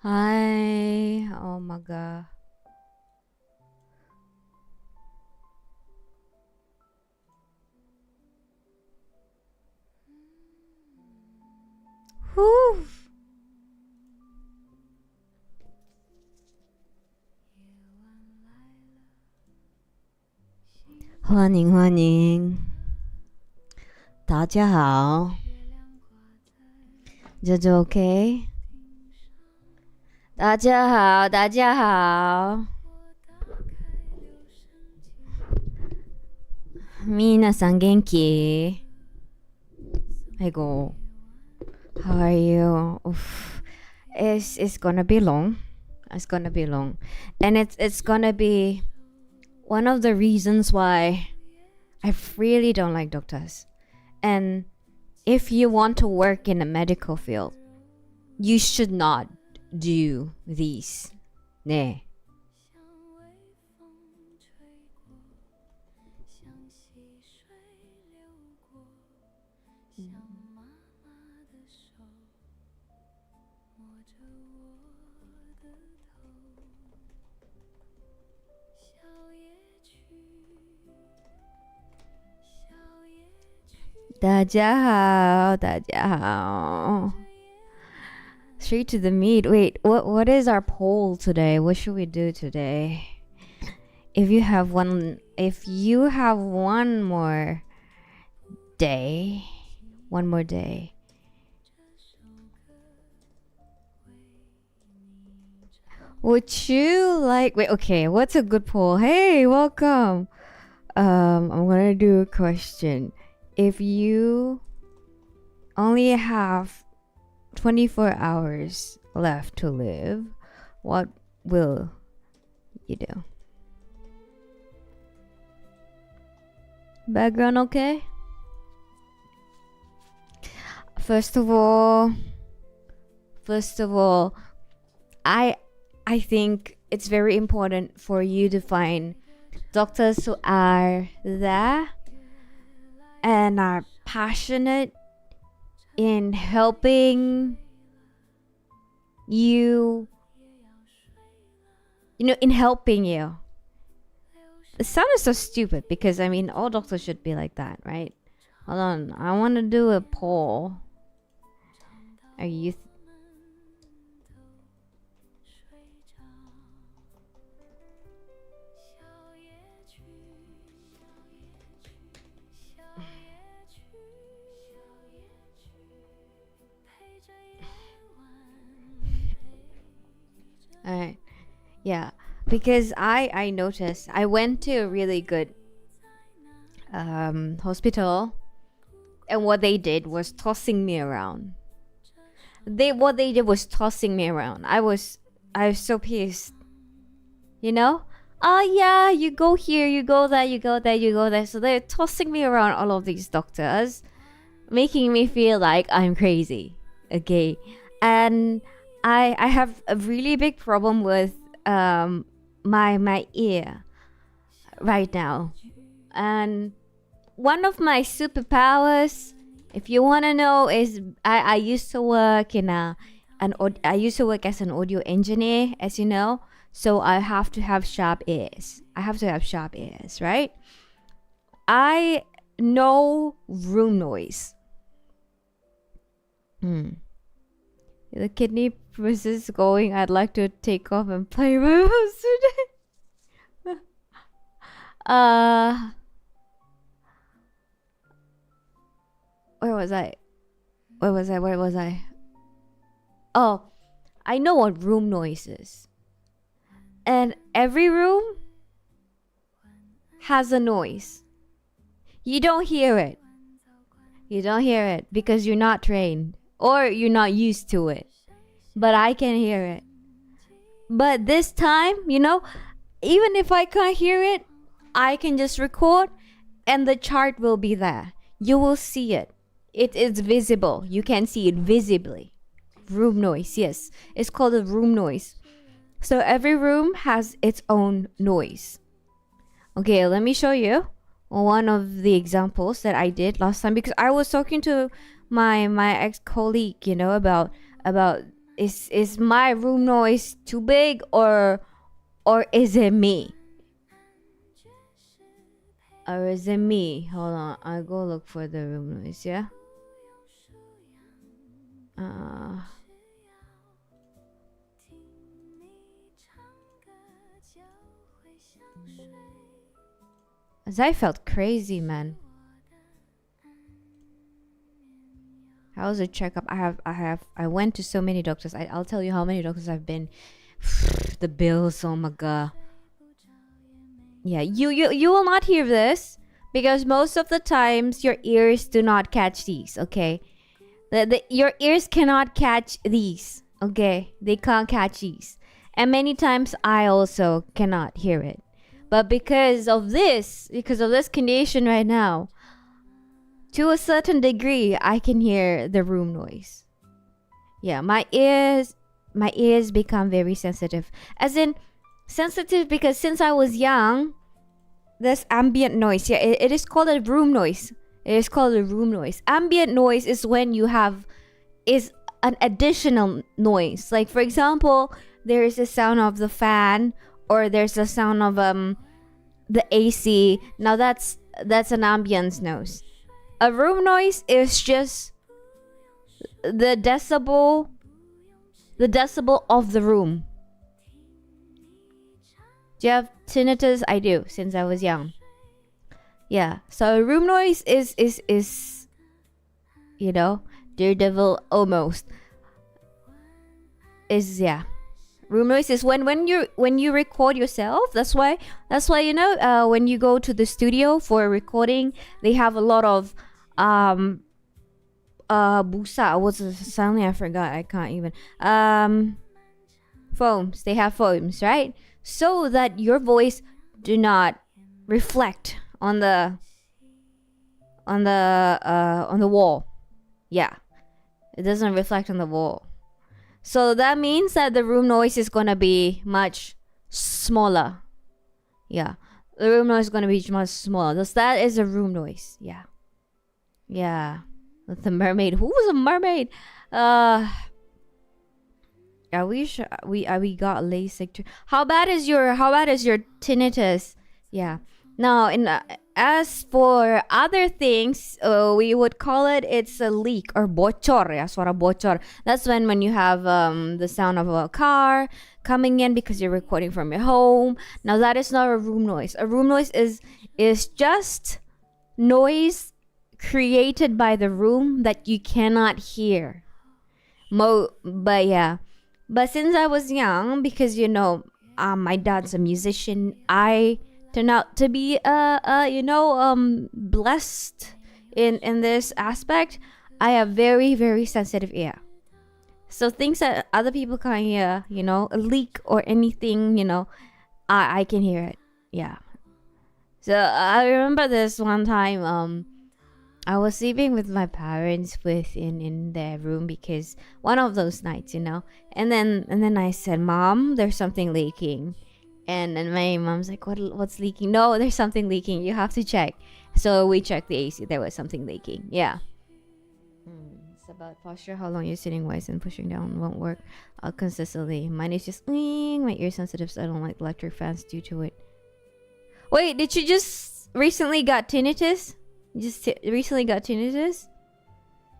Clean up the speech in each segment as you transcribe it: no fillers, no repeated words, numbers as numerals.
Hi. Oh my god. Whew. 欢迎欢迎，大家好，这就 OK。大家好，大家好，皆さん元気？아이고, how are you? Oof. It's gonna be long. It's gonna be long, and it's gonna be one of the reasons why I really don't like doctors. And if you want to work in a medical field, you should not do these. 네. 다자하오, 다자하오. Straight to the meat. Wait, what is our poll today? What should we do today? If you have one more day, would you like, wait, okay, what's a good poll? Hey, welcome. I'm gonna do a question. If you only have 24 hours left to live, what will you do? Background okay? First of all, I think it's very important for you to find doctors who are there and are passionate in helping you, in helping you. It sounds so stupid because I mean all doctors should be like that, right? Hold on, I want to do a poll. Are you Alright. Yeah. Because I noticed I went to a really good hospital, and what they did was tossing me around. What they did was tossing me around. I was so pissed. Oh yeah, you go here, you go there, you go there, you go there. So they're tossing me around, all of these doctors, making me feel like I'm crazy. Okay. And I have a really big problem with my ear right now. And one of my superpowers, if you want to know, is I used to work I used to work as an audio engineer, as you know. So I have to have sharp ears. Right? I know room noise. The kidney process going. I'd like to take off and play my house today. Where was I? Oh, I know what room noise is. And every room has a noise. You don't hear it. Because you're not trained or you're not used to it. But I can hear it. But this time, even if I can't hear it, I can just record and the chart will be there. You will see it. It is visible. You can see it visibly. Room noise, yes. It's called a room noise. So every room has its own noise. Okay, let me show you one of the examples that I did last time, because I was talking to my ex-colleague, about is my room noise too big, or is it me? Or is it me? Hold on, I'll go look for the room noise. Yeah. As I felt crazy, man. How was the checkup? I went to so many doctors. I'll tell you how many doctors I've been. The bills, oh my god. Yeah, you will not hear this because most of the times your ears do not catch these, okay? Your ears cannot catch these, okay? They can't catch these. And many times I also cannot hear it. But because of this condition right now, to a certain degree, I can hear the room noise. Yeah, my ears become very sensitive. As in, sensitive because since I was young, there's ambient noise. Yeah, it is called a room noise. It is called a room noise. Ambient noise is when you have an additional noise. Like for example, there is a sound of the fan, or there's a sound of the AC. Now that's an ambient noise. A room noise is just the decibel of the room. Do you have tinnitus? I do, since I was young. Yeah, so room noise is you know, Daredevil almost. Is yeah. Room noise is when you record yourself. That's why you know, when you go to the studio for recording, they have a lot of busa. What's the sound? I forgot. I can't even. Foams. They have foams, right? So that your voice do not reflect on the wall. Yeah, it doesn't reflect on the wall. So that means that the room noise is gonna be much smaller. Yeah, the room noise is gonna be much smaller. Thus, that is a room noise. Yeah, yeah. With the mermaid. Who was a mermaid? Are we sure? We got LASIK. How bad is your tinnitus? Yeah. Now, as for other things, we would call it's a leak or bocor. Yeah, suara bocor. That's when you have the sound of a car coming in because you're recording from your home. Now that is not a room noise. A room noise is just noise created by the room that you cannot hear. But yeah. But since I was young, because you know, my dad's a musician, I turned out to be blessed in this aspect. I have very, very sensitive ear. So things that other people can't hear, you know, a leak or anything, you know, I can hear it. Yeah. So I remember this one time, I was sleeping with my parents in their room because one of those nights, you know. And then I said, "Mom, there's something leaking." And then my mom's like, "What's leaking?" "No, there's something leaking. You have to check." So we checked the AC. There was something leaking. Yeah. It's about posture. How long you're sitting wise and pushing down won't work consistently. Mine is just my ear sensitive, so I don't like electric fans due to it. Wait, did you just recently got tinnitus? Recently got tinnitus?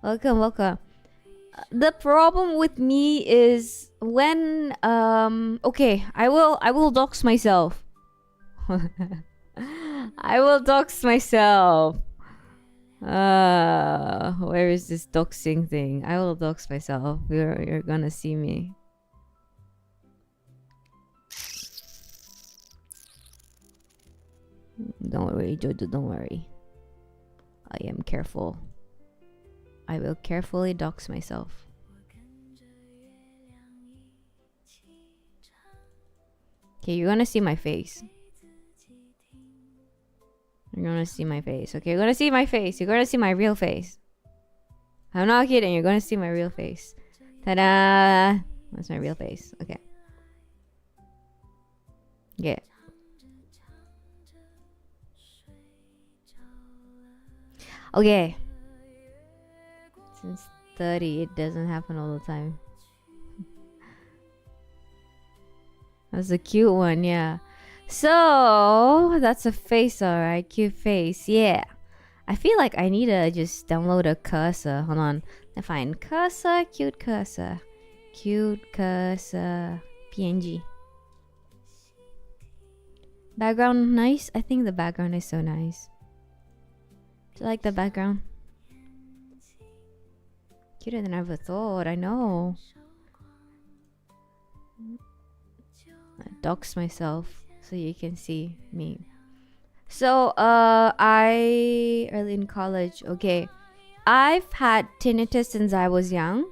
Welcome. The problem with me is when okay, I will dox myself. I will dox myself. Where is this doxing thing? I will dox myself. You're gonna see me. Don't worry, Jojo, don't worry. I am careful. I will carefully dox myself. Okay, you're gonna see my face. You're gonna see my face. Okay, you're gonna see my face. You're gonna see my real face. I'm not kidding. You're gonna see my real face. Ta-da! That's my real face. Okay. Yeah. Okay. Since 30, it doesn't happen all the time. That's a cute one, yeah. So that's a face, alright. Cute face, yeah. I feel like I need to just download a cursor. Hold on. I find cursor, cute cursor. Cute cursor. PNG. Background nice? I think the background is so nice. Do you like the background? Cuter than I ever thought, I know. I dox myself so you can see me. So, I early in college, okay. I've had tinnitus since I was young.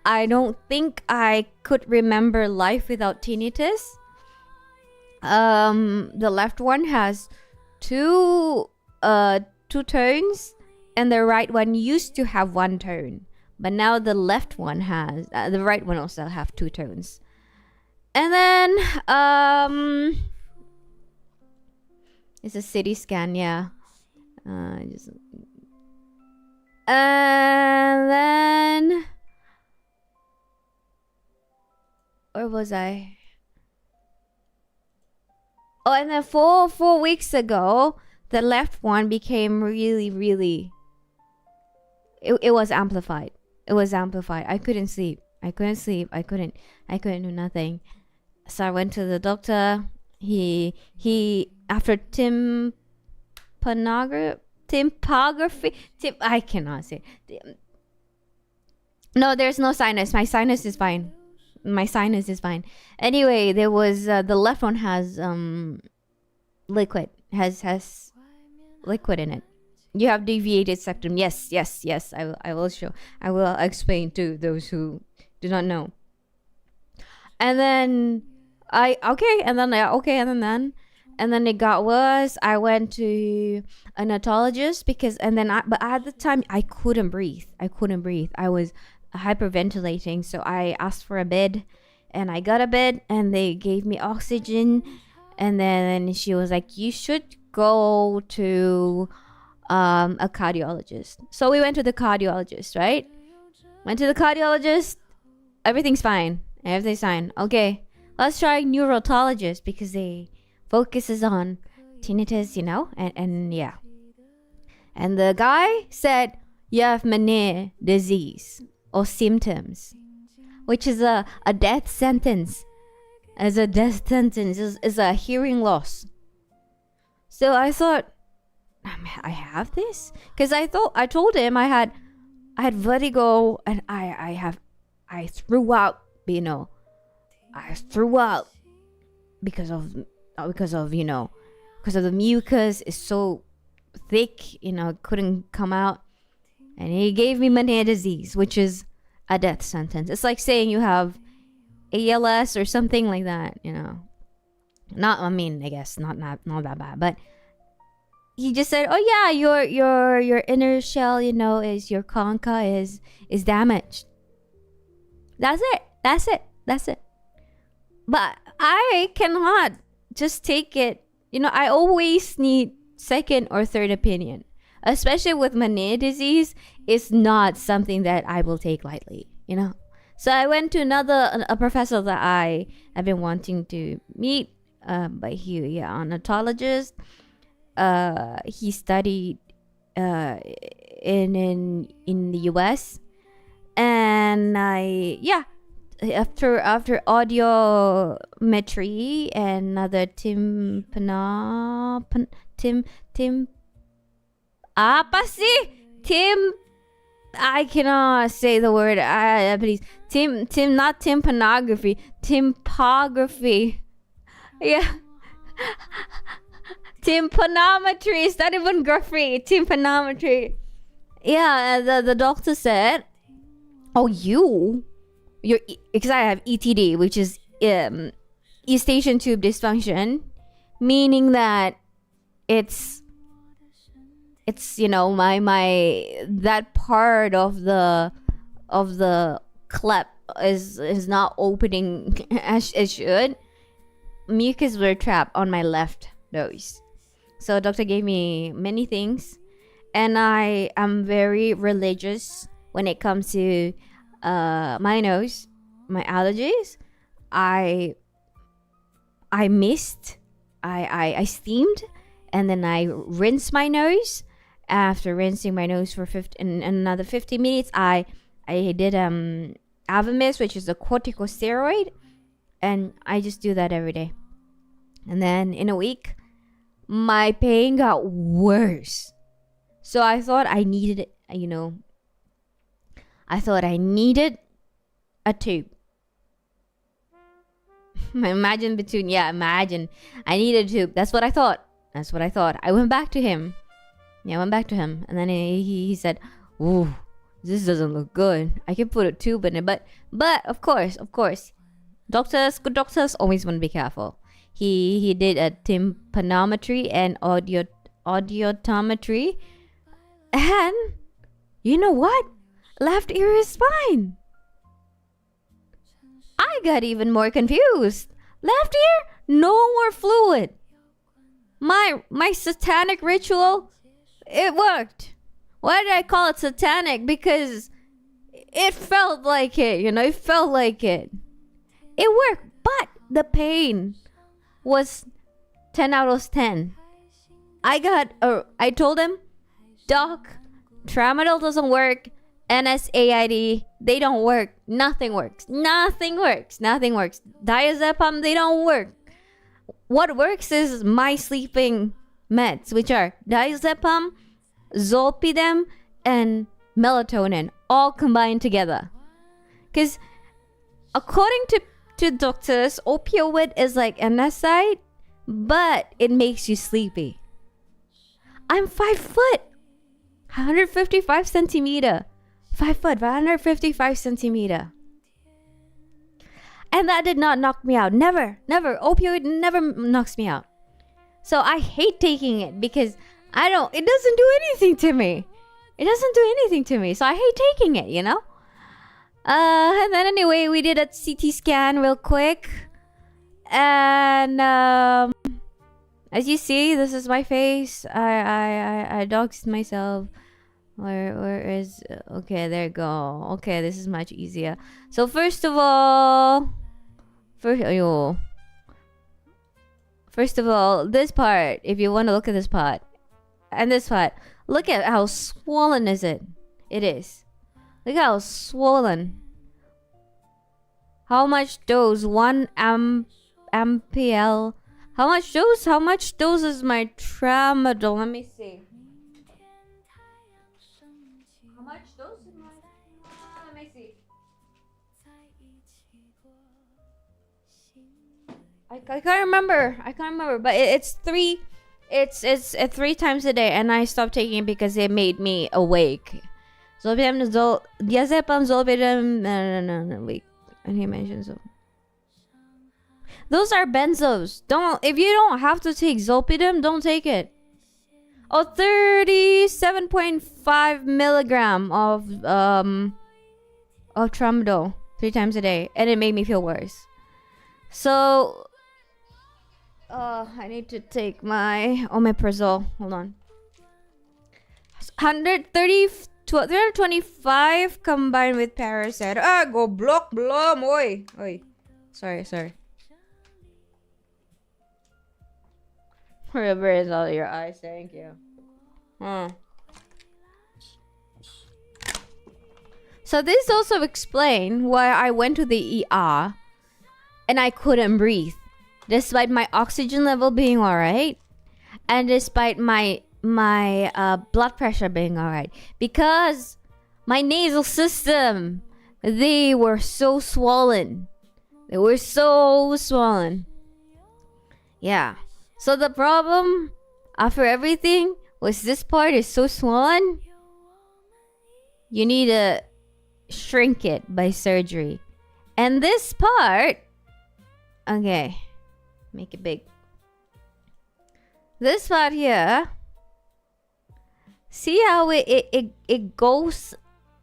I don't think I could remember life without tinnitus. The left one has two tones, and the right one used to have one tone, but now the left one has the right one also have two tones. And then it's a city scan, yeah. And then where was I? Oh, and then four weeks ago, the left one became really. It was amplified. It was amplified. I couldn't sleep. I couldn't do nothing. So I went to the doctor. He after tympography. I cannot say. No, there's no sinus. My sinus is fine. Anyway, there was the left one has liquid has liquid in it. You have deviated septum. Yes. I will show. I will explain to those who do not know. And then and then it got worse. I went to an otologist but at the time I couldn't breathe. I was hyperventilating, so I asked for a bed, and I got a bed, and they gave me oxygen, and then she was like, you should go to a cardiologist. So we went to the cardiologist, right? Everything's fine. Okay, let's try neurologist because they focuses on tinnitus, and yeah. And the guy said, you have Meniere's disease or symptoms, which is a death sentence. Is a hearing loss. So I thought, I have this, because I told him I had vertigo, and I threw out, because of the mucus is so thick, couldn't come out. And he gave me Meniere's disease, which is a death sentence. It's like saying you have ALS or something like that, I guess not that bad, but he just said, oh yeah, your inner shell, is your concha is damaged. That's it. But I cannot just take it. I always need second or third opinion, especially with Meniere's disease. It's not something that I will take lightly, So I went to a professor that I have been wanting to meet, but an otologist. He studied in the US, and after audiometry and another I cannot say the word. Please, not tympanography, tympography. Yeah. Tympanometry. It's not even graphy. Tympanometry. Yeah, the doctor said, oh, you're because I have ETD, which is eustachian tube dysfunction, meaning that it's my that part of the cleft is not opening as it should. Mucus were trapped on my left nose. So doctor gave me many things, and I am very religious when it comes to, my nose, my allergies. I, I mist, I steamed, and then I rinsed my nose. After rinsing my nose for another 50 minutes, I did Avamist, which is a corticosteroid, and I just do that every day. And then in a week, my pain got worse. So I thought I needed, I thought I needed a tube. Imagine I needed a tube. That's what I thought. I went back to him. And then he said, "Ooh, this doesn't look good. I can put a tube in it." But of course, good doctors always want to be careful. He did a tympanometry and audiotometry. And you know what? Left ear is fine. I got even more confused. Left ear, no more fluid. My satanic ritual, it worked. Why did I call it satanic? Because it felt like it, it felt like it. It worked, but the pain was 10 out of 10. I told him, "Doc, tramadol doesn't work. NSAID, they don't work. Nothing works. Diazepam, they don't work. What works is my sleeping meds, which are diazepam, zolpidem, and melatonin, all combined together. Because according to doctors, opioid is like NSAID, but it makes you sleepy. I'm 5 foot, 155 centimeter. 5 foot, 155 centimeter. And that did not knock me out. Never. Opioid never knocks me out. So I hate taking it because it doesn't do anything to me. So I hate taking it, And then anyway, we did a CT scan real quick. And as you see, this is my face. I doxed myself. Where is... Okay, there you go. Okay, this is much easier. So first of all, this part, if you want to look at this part, and this part, look at how swollen it is. Look how swollen. How much dose? 1 MPL. How much dose? How much dose is my tramadol? Let me see. How much dose is my... let me see. I can't remember, but it's 3 times a day, and I stopped taking it because it made me awake. Diazepam, zolpidem, no, wait. And he mentions them. Those are benzos. If you don't have to take zolpidem, don't take it. 37.5 milligram of tramadol 3 times a day, and it made me feel worse. So I need to take my omeprazole. Hold on. 325 combined with Paracet. Go block blom. Oi. Sorry. Wherever is all your eyes, thank you. So this also explains why I went to the ER and I couldn't breathe, despite my oxygen level being alright, and despite my blood pressure being alright, because my nasal system, they were so swollen. Yeah. So the problem after everything was this part is so swollen. You need to shrink it by surgery. And this part, okay, make it big. This part here, see how it goes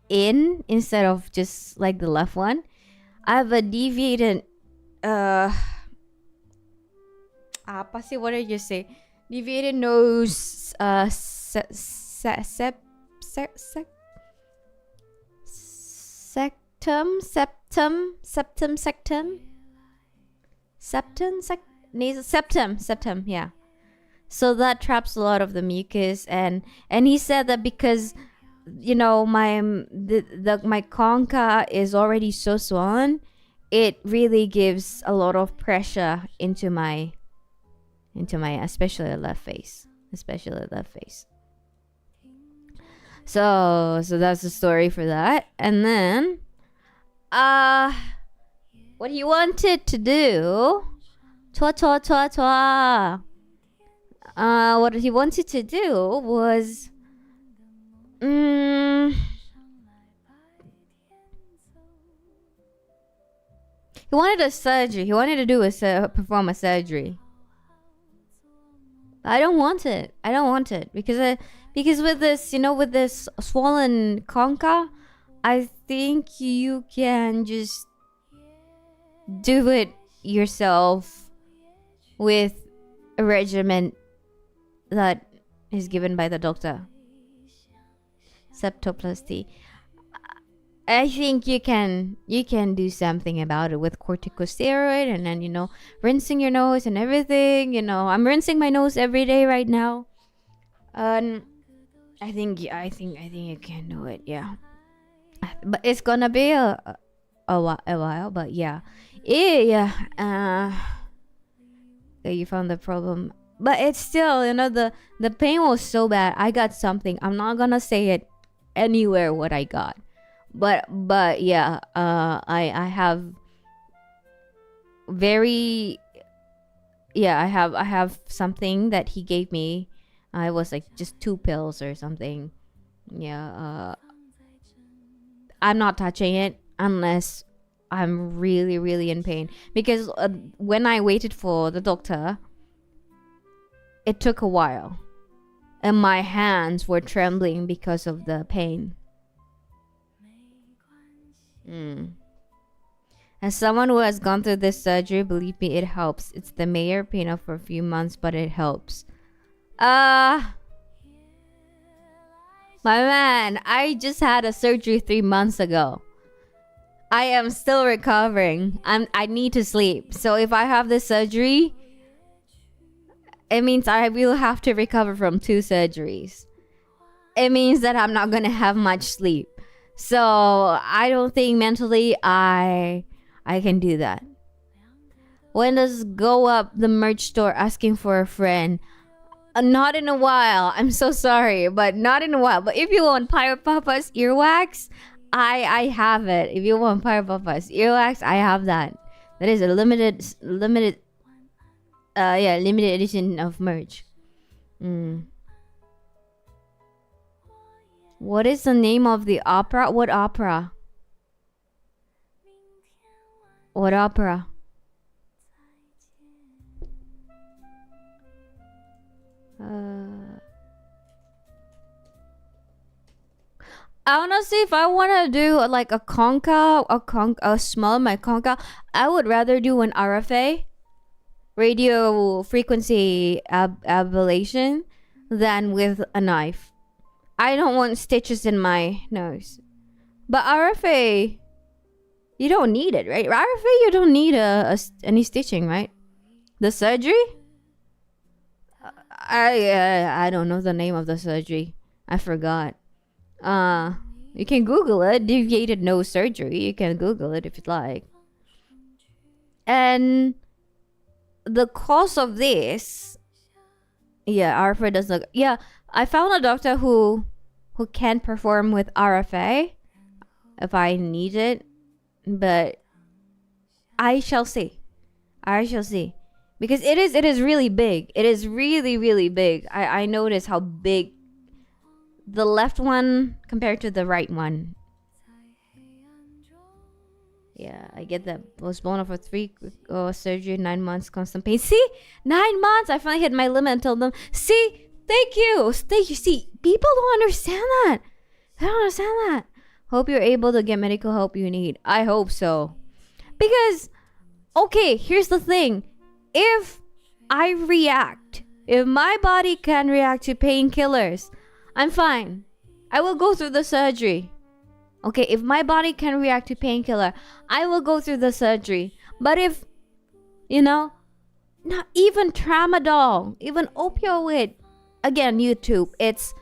in instead of just like the left one? I have a deviated what did you say? Deviated nose septum. nasal septum, yeah. So that traps a lot of the mucus, and he said that because my concha is already so swollen, it really gives a lot of pressure into my especially left face. So that's the story for that. And then what he wanted to do, what he wanted to do was he wanted a surgery. He wanted to do perform a surgery. I don't want it because with this swollen concha, I think you can just do it yourself with a regimen that is given by the doctor. Septoplasty. I think you can do something about it with corticosteroid, and then rinsing your nose and everything. I'm rinsing my nose every day right now. I think you can do it. Yeah, but it's gonna be a while. But yeah. Okay, you found the problem, but it's still the pain was so bad. I got something. I'm not gonna say it anywhere what I got. But yeah, I have I have something that he gave me. It was like just 2 pills or something. Yeah, I'm not touching it unless I'm really, really in pain, because when I waited for the doctor, it took a while, and my hands were trembling because of the pain. As someone who has gone through this surgery, believe me, it helps. It's the major pain for a few months, but it helps. My man, I just had a surgery 3 months ago. I am still recovering. I need to sleep. So if I have this surgery, it means I will have to recover from 2 surgeries. It means that I'm not gonna have much sleep. So I don't think mentally I can do that. When does go up the merch store asking for a friend? Not in a while. I'm so sorry, but not in a while. But if you want Pirate Papa's earwax, I have it. If you want Pirate Papa's earwax, I have that. That is a limited edition of merch. What is the name of the opera? What opera? What opera? Honestly, if I want to do like a small my concha, I would rather do an RFA, radio frequency ablation, than with a knife. I don't want stitches in my nose. But RFA, you don't need it, right? RFA, you don't need any stitching, right? The surgery? I don't know the name of the surgery. I forgot. You can Google it. Deviated nose surgery. You can Google it if you'd like. And the cause of this, RFA does look. Yeah, I found a doctor who can perform with RFA if I need it, but I shall see. Because it is really big. It is really, really big. I noticed how big the left one compared to the right one. Yeah, I get that. Was born for 3 surgery, 9 months constant pain. See, 9 months. I finally hit my limit and told them. See, thank you. See, people don't understand that. They don't understand that. Hope you're able to get medical help you need. I hope so. Because, okay, here's the thing. If my body can react to painkillers, I'm fine. I will go through the surgery. Okay, if my body can react to painkiller, I will go through the surgery. But if, not even tramadol, even opioid. Again, YouTube, it's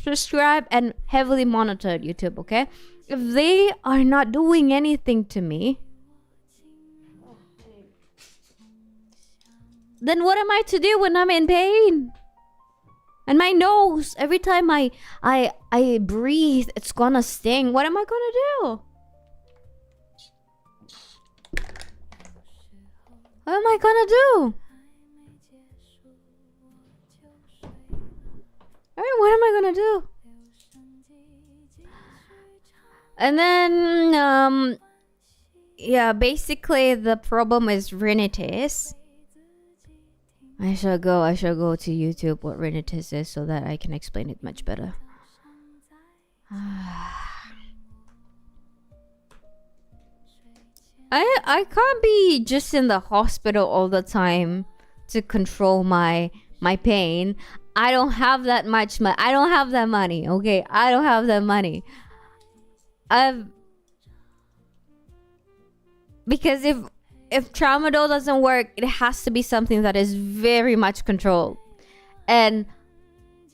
prescribed and heavily monitored. YouTube, okay? If they are not doing anything to me, then what am I to do when I'm in pain? And my nose, every time I breathe, it's gonna sting. What am I gonna do? What am I gonna do? Alright, what am I gonna do? And then, yeah, basically the problem is rhinitis. I shall go to YouTube what rhinitis is so that I can explain it much better. I can't be just in the hospital all the time to control my pain. I don't have that much money. I don't have that money, okay? I don't have that money. Because if tramadol doesn't work, it has to be something that is very much controlled. And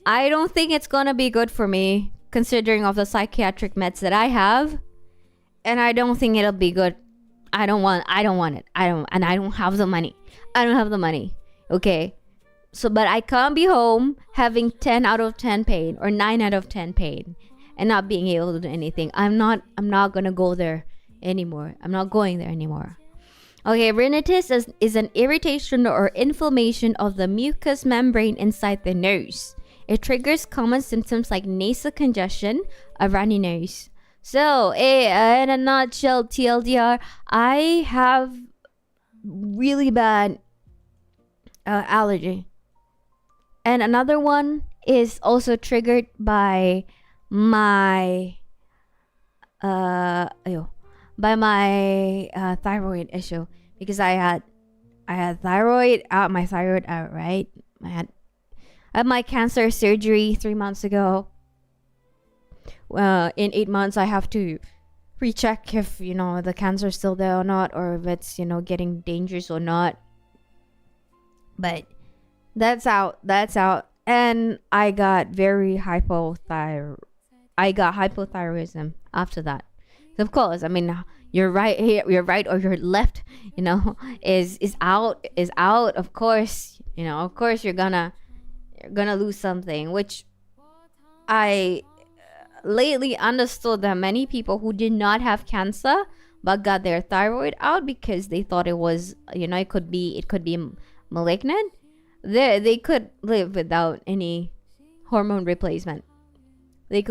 I don't think it's gonna be good for me, considering of the psychiatric meds that I have. And I don't think it'll be good. I don't want it. I don't have the money. I don't have the money. Okay. So, but I can't be home having 10 out of 10 pain or 9 out of 10 pain and not being able to do anything. I'm not gonna go there anymore. I'm not going there anymore. Okay, rhinitis is an irritation or inflammation of the mucous membrane inside the nose. It triggers common symptoms like nasal congestion, a runny nose. So, in a nutshell, TLDR, I have really bad allergy. And another one is also triggered by my thyroid issue, because I had thyroid out, right? I had my cancer surgery 3 months ago. In 8 months I have to recheck if the cancer is still there or not, or if it's getting dangerous or not. But that's out. And I got hypothyroidism after that. So of course, I mean, your right or your left, is out. Of course, you're gonna lose something, which I lately understood that many people who did not have cancer but got their thyroid out because they thought it was, it could be malignant. They could live without any hormone replacement. So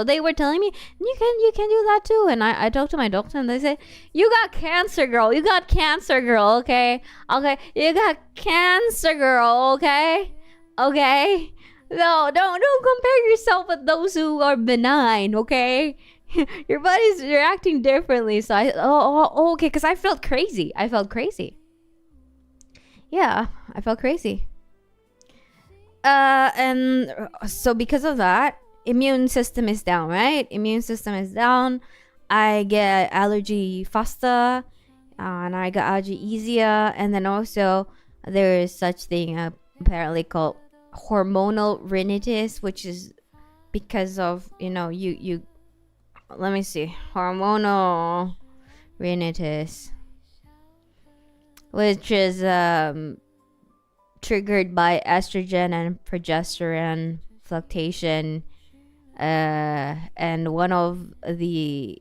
they were telling me, you can do that too. And I talked to my doctor and they said, you got cancer, girl. Okay? You got cancer, girl. Okay? No, don't compare yourself with those who are benign, okay? Your body's reacting differently. So okay, because I felt crazy. Yeah, I felt crazy. And so because of that, immune system is down, right? I get allergy faster, and I got allergy easier. And then also there is such thing apparently called hormonal rhinitis, which is because of you let me see, hormonal rhinitis, which is triggered by estrogen and progesterone fluctuation, and one of the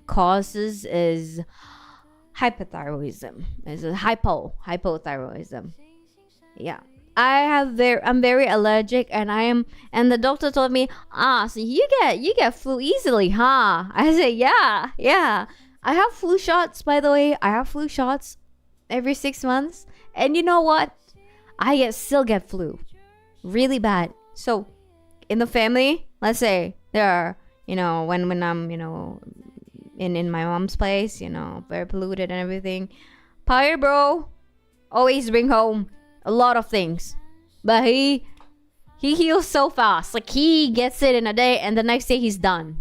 causes is hypothyroidism. Is hypothyroidism. Yeah, I'm very allergic, and the doctor told me, so you get flu easily, huh? I said, yeah. I have flu shots, by the way. I have flu shots every 6 months, and you know what? I still get flu really bad. So in the family, let's say there are, when I'm, in my mom's place, very polluted and everything, Pyre bro always bring home a lot of things, but he heals so fast. Like, he gets it in a day and the next day he's done.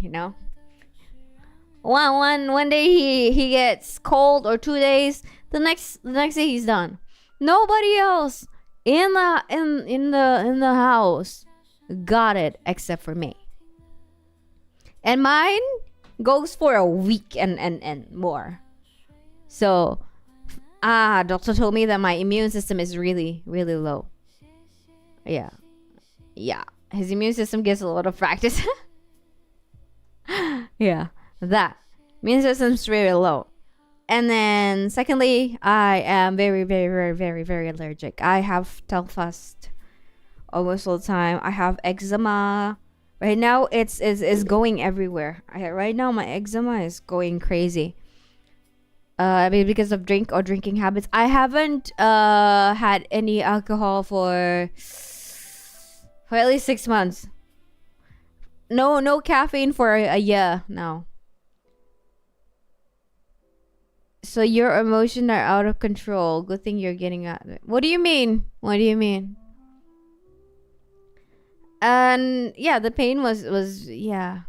One day he gets cold, or 2 days. The next day he's done. Nobody else in the house got it except for me. And mine goes for a week and more. So doctor told me that my immune system is really, really low. Yeah. His immune system gets a lot of practice. Yeah, that immune system's really low. And then secondly, I am very, very, very, very, very allergic. I have Telfast almost all the time. I have eczema. Right now, it's going everywhere. Right now, my eczema is going crazy. Maybe because of drinking habits. I haven't had any alcohol for at least 6 months. No caffeine for a year now. So your emotions are out of control. Good thing you're getting out of it. What do you mean? And yeah, the pain was yeah.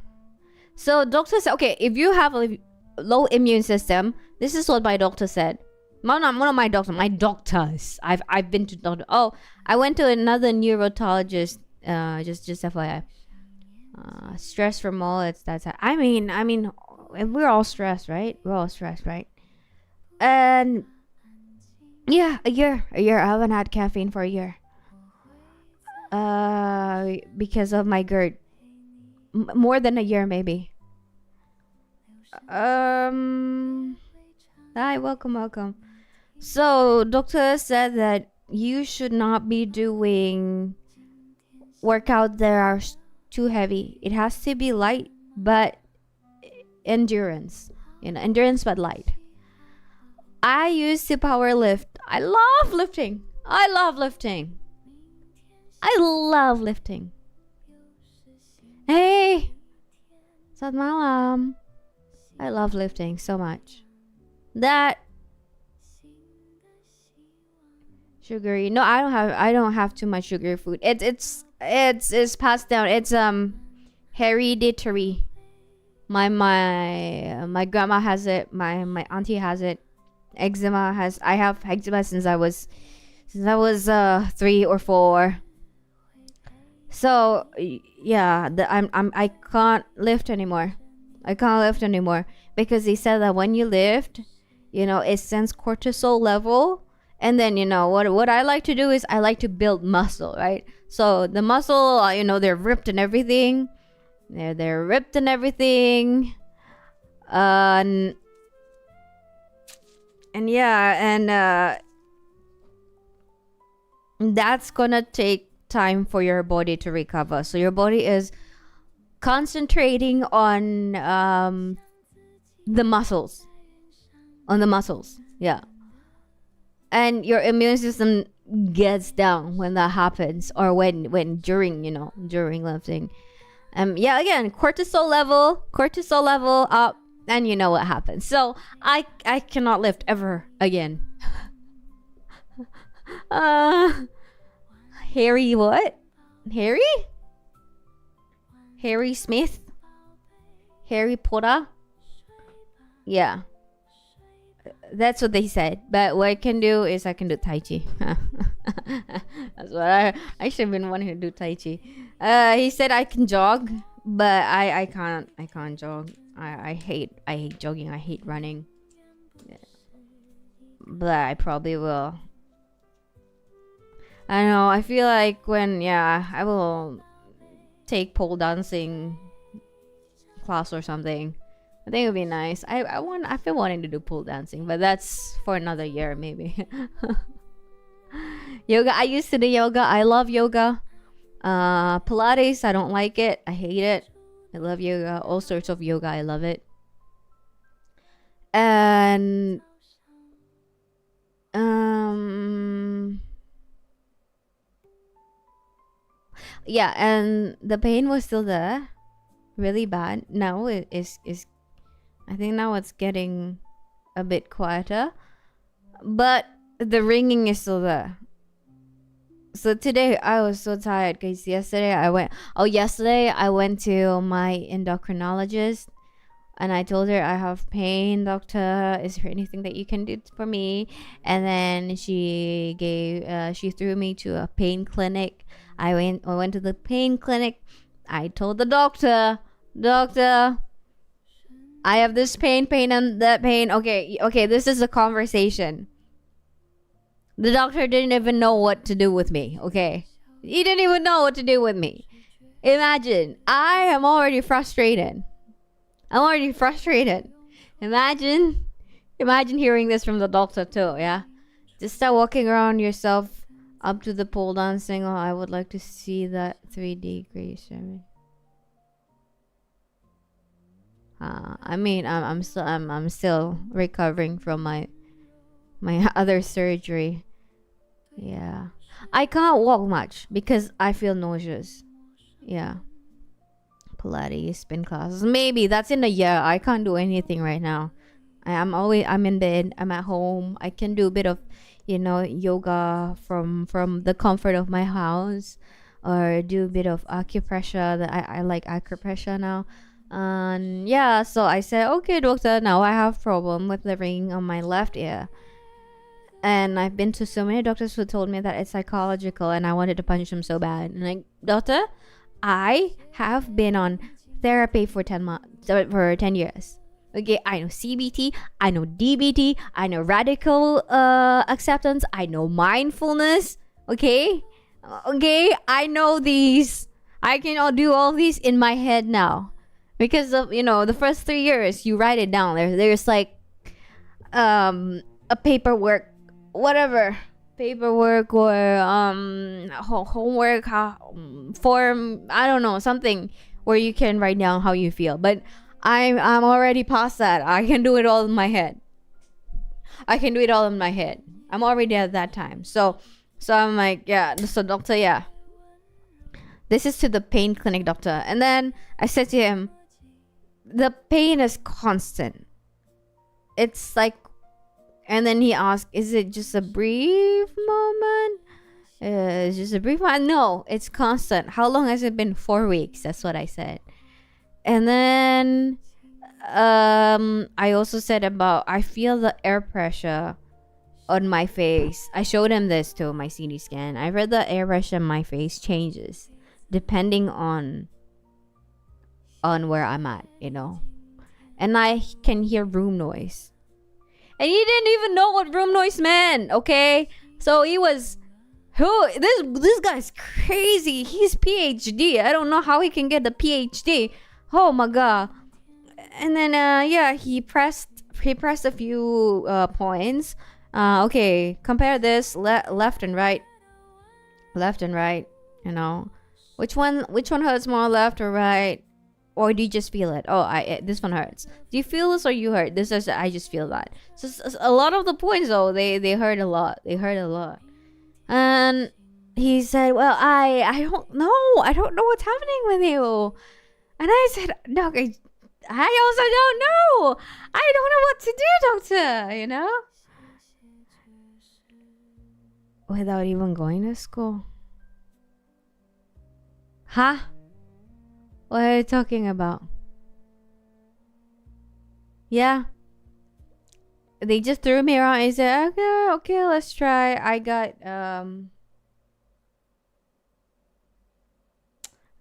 So doctor said, okay, if you have a low immune system, this is what my doctor said. One of my doctors. My doctors. I've been to doctor. Oh, I went to another neurologist. Just FYI. Stress from all that's. I mean, we're all stressed, right? And yeah, a year. I haven't had caffeine for a year. Because of my GERD. More than a year, maybe. Hi, welcome. So, doctor said that you should not be doing workout that are too heavy. It has to be light, but endurance. Endurance but light. I used to power lift. I love lifting. Hey, selamat malam. I love lifting so much. That sugary. No, I don't have too much sugary food. It's passed down. It's hereditary. My grandma has it. My auntie has it. I have eczema since I was 3 or 4. So yeah, I can't lift anymore. Because they said that when you lift, it sends cortisol level, and then what I like to do is I like to build muscle, right? So the muscle, they're ripped and everything. They're ripped and everything. And yeah, and that's gonna take time for your body to recover. So your body is concentrating on the muscles. Yeah. And your immune system gets down when that happens, or when during lifting. Yeah, again, cortisol level up, and you know what happens. So I cannot lift ever again. Harry what? Harry Smith? Harry Potter? Yeah. That's what they said. But what I can do is I can do Tai Chi. That's what I should have been wanting to do Tai Chi. He said I can jog, but I can't jog. I hate jogging. I hate running. Yeah. But I probably will. I don't know. I feel like I will take pole dancing class or something. I think it would be nice. I've been wanting to do pole dancing, but that's for another year maybe. Yoga. I used to do yoga. I love yoga. Pilates. I don't like it. I hate it. I love yoga. All sorts of yoga. I love it. And yeah, and the pain was still there, really bad. Now it is I think now it's getting a bit quieter, but the ringing is still there. So today I was so tired because yesterday I went to my endocrinologist. And I told her, I have pain, doctor. Is there anything that you can do for me? And then she threw me to a pain clinic. I went to the pain clinic. I told the doctor, I have this pain, and that pain. Okay, this is a conversation. The doctor didn't even know what to do with me, okay? He didn't even know what to do with me. Imagine, I am already frustrated. Imagine hearing this from the doctor too, yeah? Just start walking around yourself up to the pole dancing. Oh, I would like to see that 3D creation. I mean, I'm still recovering from my other surgery. Yeah, I can't walk much because I feel nauseous. Yeah, Pilates, spin classes. Maybe that's in a year. I can't do anything right now. I'm in bed. I'm at home. I can do a bit of, yoga from the comfort of my house, or do a bit of acupressure. That I like acupressure now. And yeah, so I said, okay, doctor, now I have problem with the ring on my left ear. And I've been to so many doctors who told me that it's psychological, and I wanted to punch them so bad. And like, doctor, I have been on therapy for 10 years. Okay, I know CBT, I know DBT, I know radical acceptance, I know mindfulness. Okay, I know these. I can all do all these in my head now. Because of the first 3 years you write it down. There's like a paperwork, whatever, or homework form, I don't know, something where you can write down how you feel. But I'm already past that. I can do it all in my head. I'm already at that time. So I'm like, yeah, so doctor, yeah, this is to the pain clinic, doctor. And then I said to him, the pain is constant. It's like, and then he asked, is it just a brief moment? No, it's constant. How long has it been? 4 weeks. That's what I said. And then I also said about, I feel the air pressure on my face. I showed him this too, my CT scan. I read the air pressure on my face changes depending on where I'm at, and I can hear room noise, and he didn't even know what room noise meant. Okay, so he was, this guy's crazy. He's PhD. I don't know how he can get the PhD. Oh my god. And then yeah, he pressed a few points. Okay, compare this left and right, which one hurts more, left or right? Or do you just feel it? Oh, this one hurts. Do you feel this or you hurt? This is, I just feel that. So a lot of the points though, they hurt a lot. And he said, well, I don't know. I don't know what's happening with you. And I said, doc, I also don't know. I don't know what to do, doctor, Without even going to school. Huh? What are you talking about? Yeah. They just threw me around and said, okay, let's try. I got,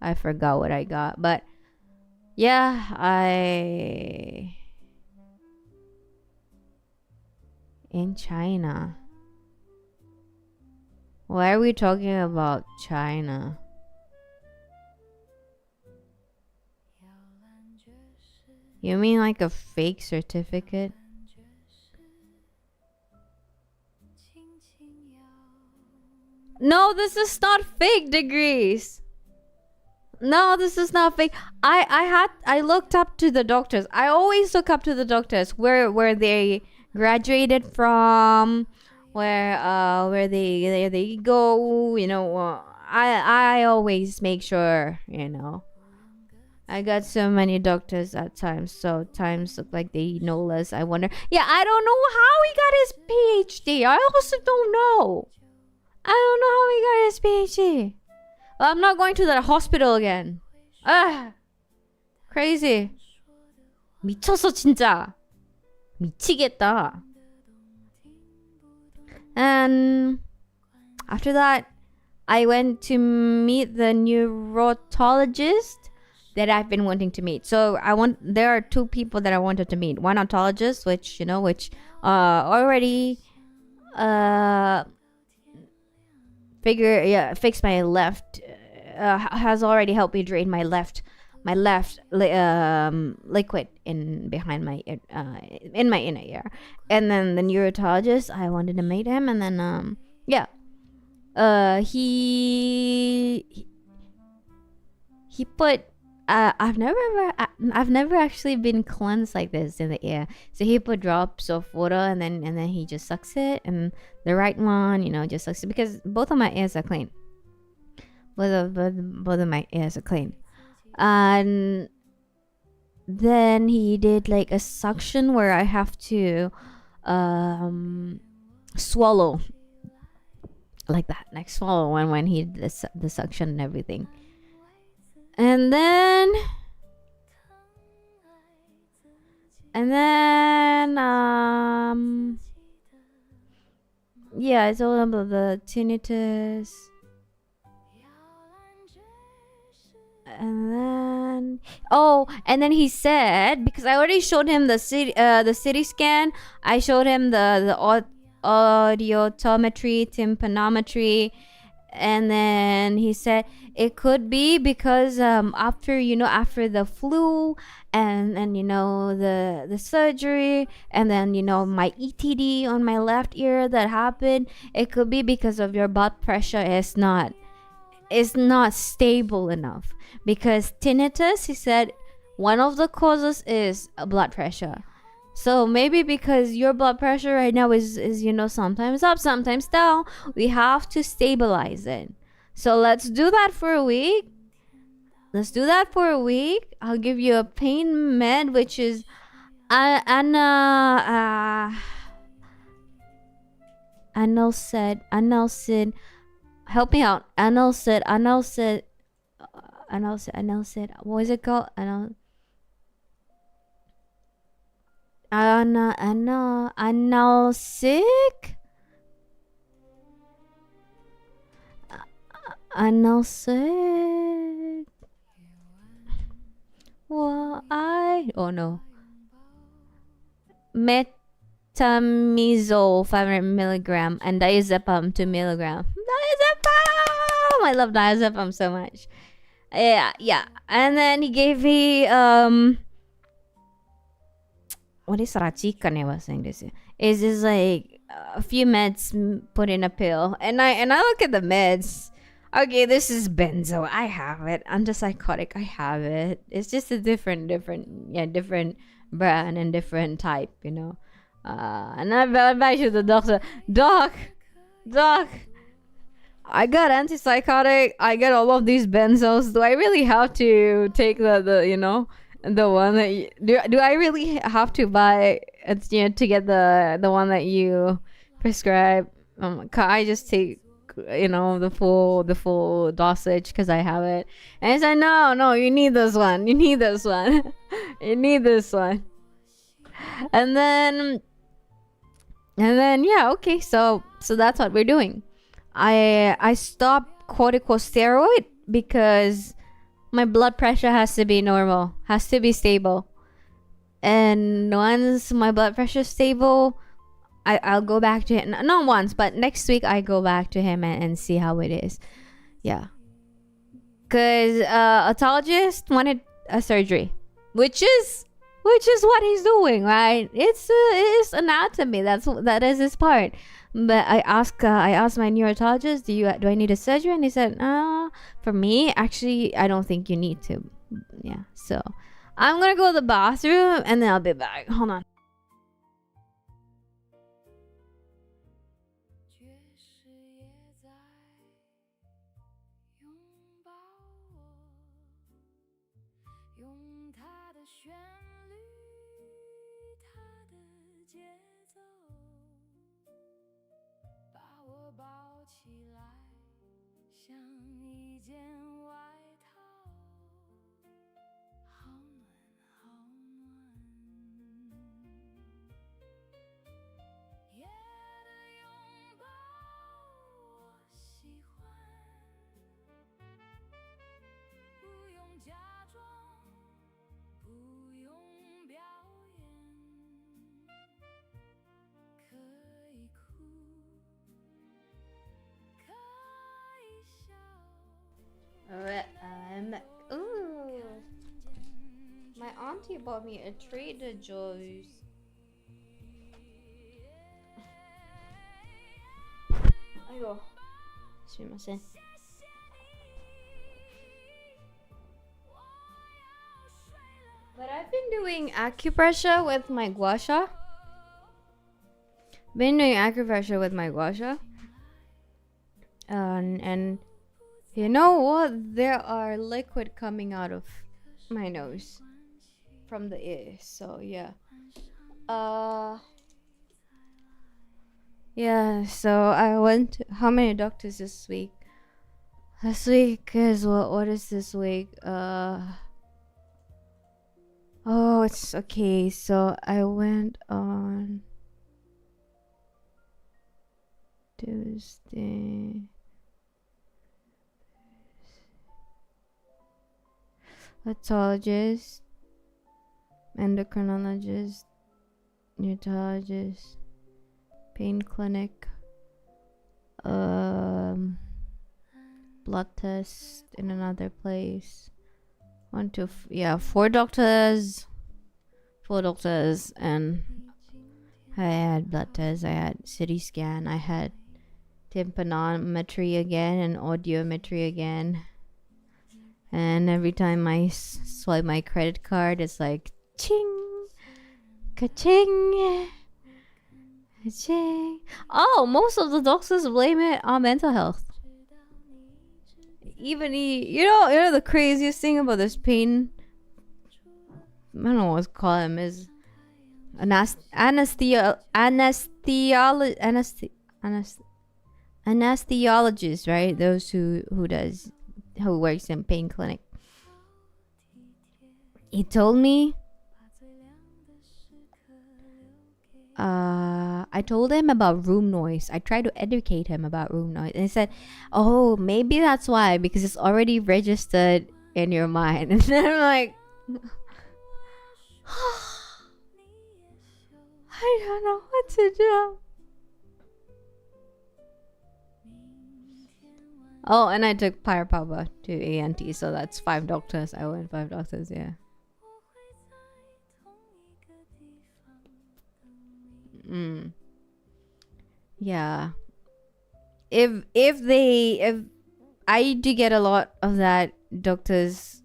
I forgot what I got. But, yeah, in China. Why are we talking about China? You mean like a fake certificate? No, this is not fake degrees. No, this is not fake. I looked up to the doctors. I always look up to the doctors where they graduated from, where they go. I always make sure. I got so many doctors at times, so times look like they know less. I wonder. Yeah, I don't know how he got his PhD. I also don't know. I don't know how he got his PhD. Well, I'm not going to that hospital again. Crazy. 미쳤어 진짜. 미치겠다. And after that, I went to meet the neurologist that I've been wanting to meet. So there are two people that I wanted to meet. One ontologist, which already fixed my left, has already helped me drain my left liquid in behind my in my inner ear. And then the neurologist, I wanted to meet him. And then he put I've never actually been cleansed like this in the ear. So he put drops of water, and then he just sucks it, and the right one, just sucks it, because both of my ears are clean. Both of my ears are clean. And then he did like a suction where I have to swallow like that, like swallow when he did the suction and everything. And then it's all about the tinnitus. And then he said, because I already showed him the city scan, I showed him the audiometry, tympanometry, and then he said it could be because after the flu and the surgery, and then my ETD on my left ear that happened, it could be because of your blood pressure is not stable enough. Because tinnitus, he said, one of the causes is blood pressure. So maybe because your blood pressure right now is sometimes up, sometimes down, we have to stabilize it. So let's do that for a week. I'll give you a pain med, which is analcid. Help me out. Analcid. What is it called? Analsic? Analsic? Oh no. Metamizole 500 milligram and diazepam 2 milligram. Diazepam! I love diazepam so much. Yeah. And then he gave me what is rachikan? I was saying this. Is this like a few meds put in a pill? And I look at the meds. Okay, this is benzo. I have it. Antipsychotic. I have it. It's just a different brand and different type, And I advise you the doctor. Doc, I got antipsychotic. I got all of these benzos. Do I really have to take the one that do I really have to buy to get the one that you prescribe? Can I just take the full dosage because I have it? And I said, no, you need this one. You need this one. And then yeah, okay. So that's what we're doing. I stopped corticosteroid because my blood pressure has to be normal, has to be stable. And once my blood pressure is stable, I'll go back to him. Not once, but next week I go back to him and see how it is. Yeah. Because autologist wanted a surgery, which is what he's doing, right? It's anatomy. That is his part. But I asked my neurologist, do I need a surgery? And he said, for me, actually, I don't think you need to. Yeah. So I'm gonna go to the bathroom and then I'll be back. Hold on. Ooh. My auntie bought me a Trader Joe's. Ayo. Sumimasen. But I've been doing acupressure with my gua sha. And you know what? There are liquid coming out of my nose from the ear. So yeah. Yeah, so I went to, how many doctors this week? This week is what is this week? Oh, it's okay. So I went on Tuesday. Otologist, endocrinologist, neurologist, pain clinic, blood test in another place. 4 doctors. 4 doctors, and I had blood tests, I had CT scan, I had tympanometry again and audiometry again. And every time I swipe my credit card, it's like ching, ka-ching, ka-ching. Oh, most of the doctors blame it on mental health. Even you know the craziest thing about this pain, I don't know what to call him, is anesthesiologist, right? Those who works in pain clinic. He told me, I told him about room noise. I tried to educate him about room noise, and he said, "Oh, maybe that's why, because it's already registered in your mind." And then I'm like, I don't know what to do. Oh, and I took Pyrapapa to ANT, so that's 5 doctors. I went 5 doctors, yeah. Yeah. If I do get a lot of that, doctors,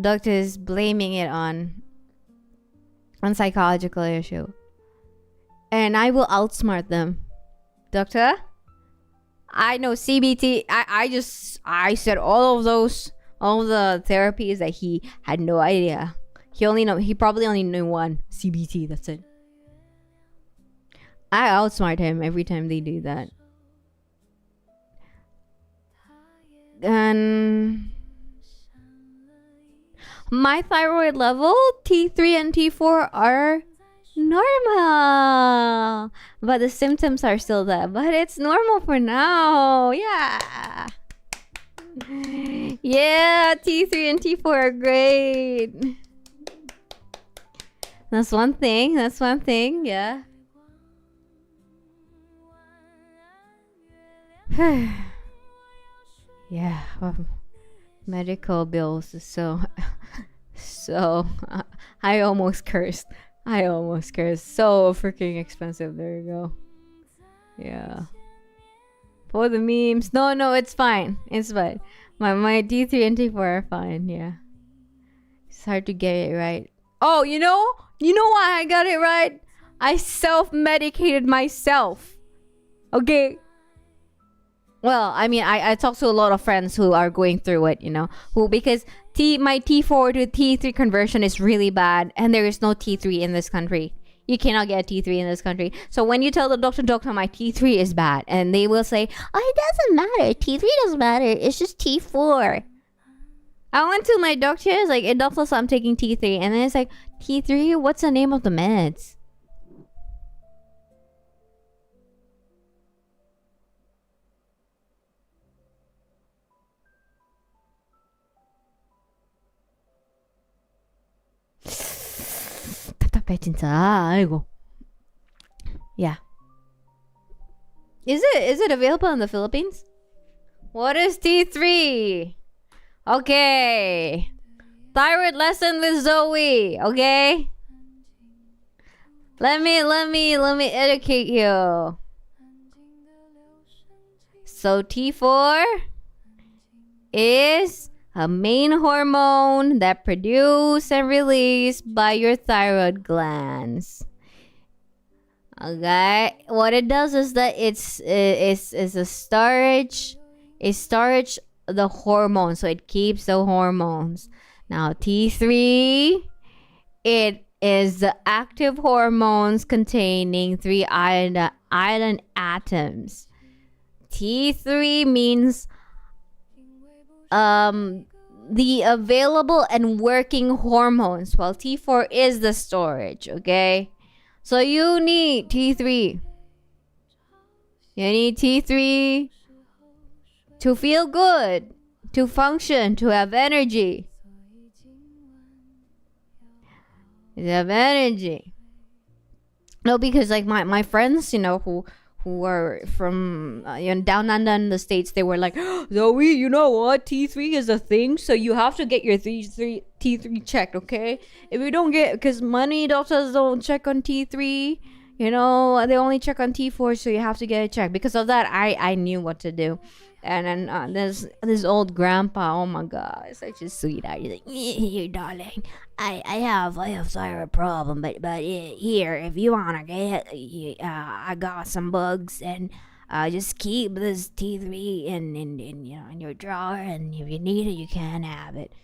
doctors blaming it on psychological issue, and I will outsmart them. Doctor, I know CBT. I said all the therapies that he had no idea. He probably only knew one, CBT. That's it. I outsmart him every time they do that. And my thyroid level, T3 and T4, are normal, but the symptoms are still there. But it's normal for now. Yeah. Yeah, T3 and T4 are great. That's one thing. Yeah. Yeah. Well, medical bills is so I almost cursed. So freaking expensive. There you go. Yeah. For the memes. No, it's fine. My D3 and T4 are fine. Yeah. It's hard to get it right. Oh, you know why I got it right? I self-medicated myself. Okay. Well, I mean, I talked to a lot of friends who are going through it, because my T4 to T3 conversion is really bad, and there is no T3 in this country. You cannot get a T3 in this country. So when you tell the doctor, my T3 is bad, and they will say, oh, it doesn't matter. T3 doesn't matter. It's just T4. I went to my doctor. It's like, doctor, I'm taking T3, and then it's like, T3. What's the name of the meds? 답답해 진짜. 아이고. Yeah. Is it available in the Philippines? What is T3? Okay. Thyroid lesson with Zoey, okay? Let me educate you. So T4 is a main hormone that produced and released by your thyroid glands. Okay, what it does is that it's a storage. It storage the hormones, so it keeps the hormones. Now T3, it is the active hormones containing 3 iodine atoms. T3 means the available and working hormones, while T4 is the storage, okay? So you need T3. You need T3 to feel good, to function, to have energy. To have energy. No, because like my friends, you know, who are from down under in the States, they were like, Zoey, you know what? T3 is a thing, so you have to get your T3 checked, okay? If you don't get, because money doctors don't check on T3, you know, they only check on T4, so you have to get it checked. Because of that, I knew what to do. And then there's this old grandpa. Oh my god, it's such a sweetheart. He's like, here, darling, I have thyroid problem, but here, if you wanna get, I got some bugs, and just keep this T3 in your drawer, and if you need it, you can have it.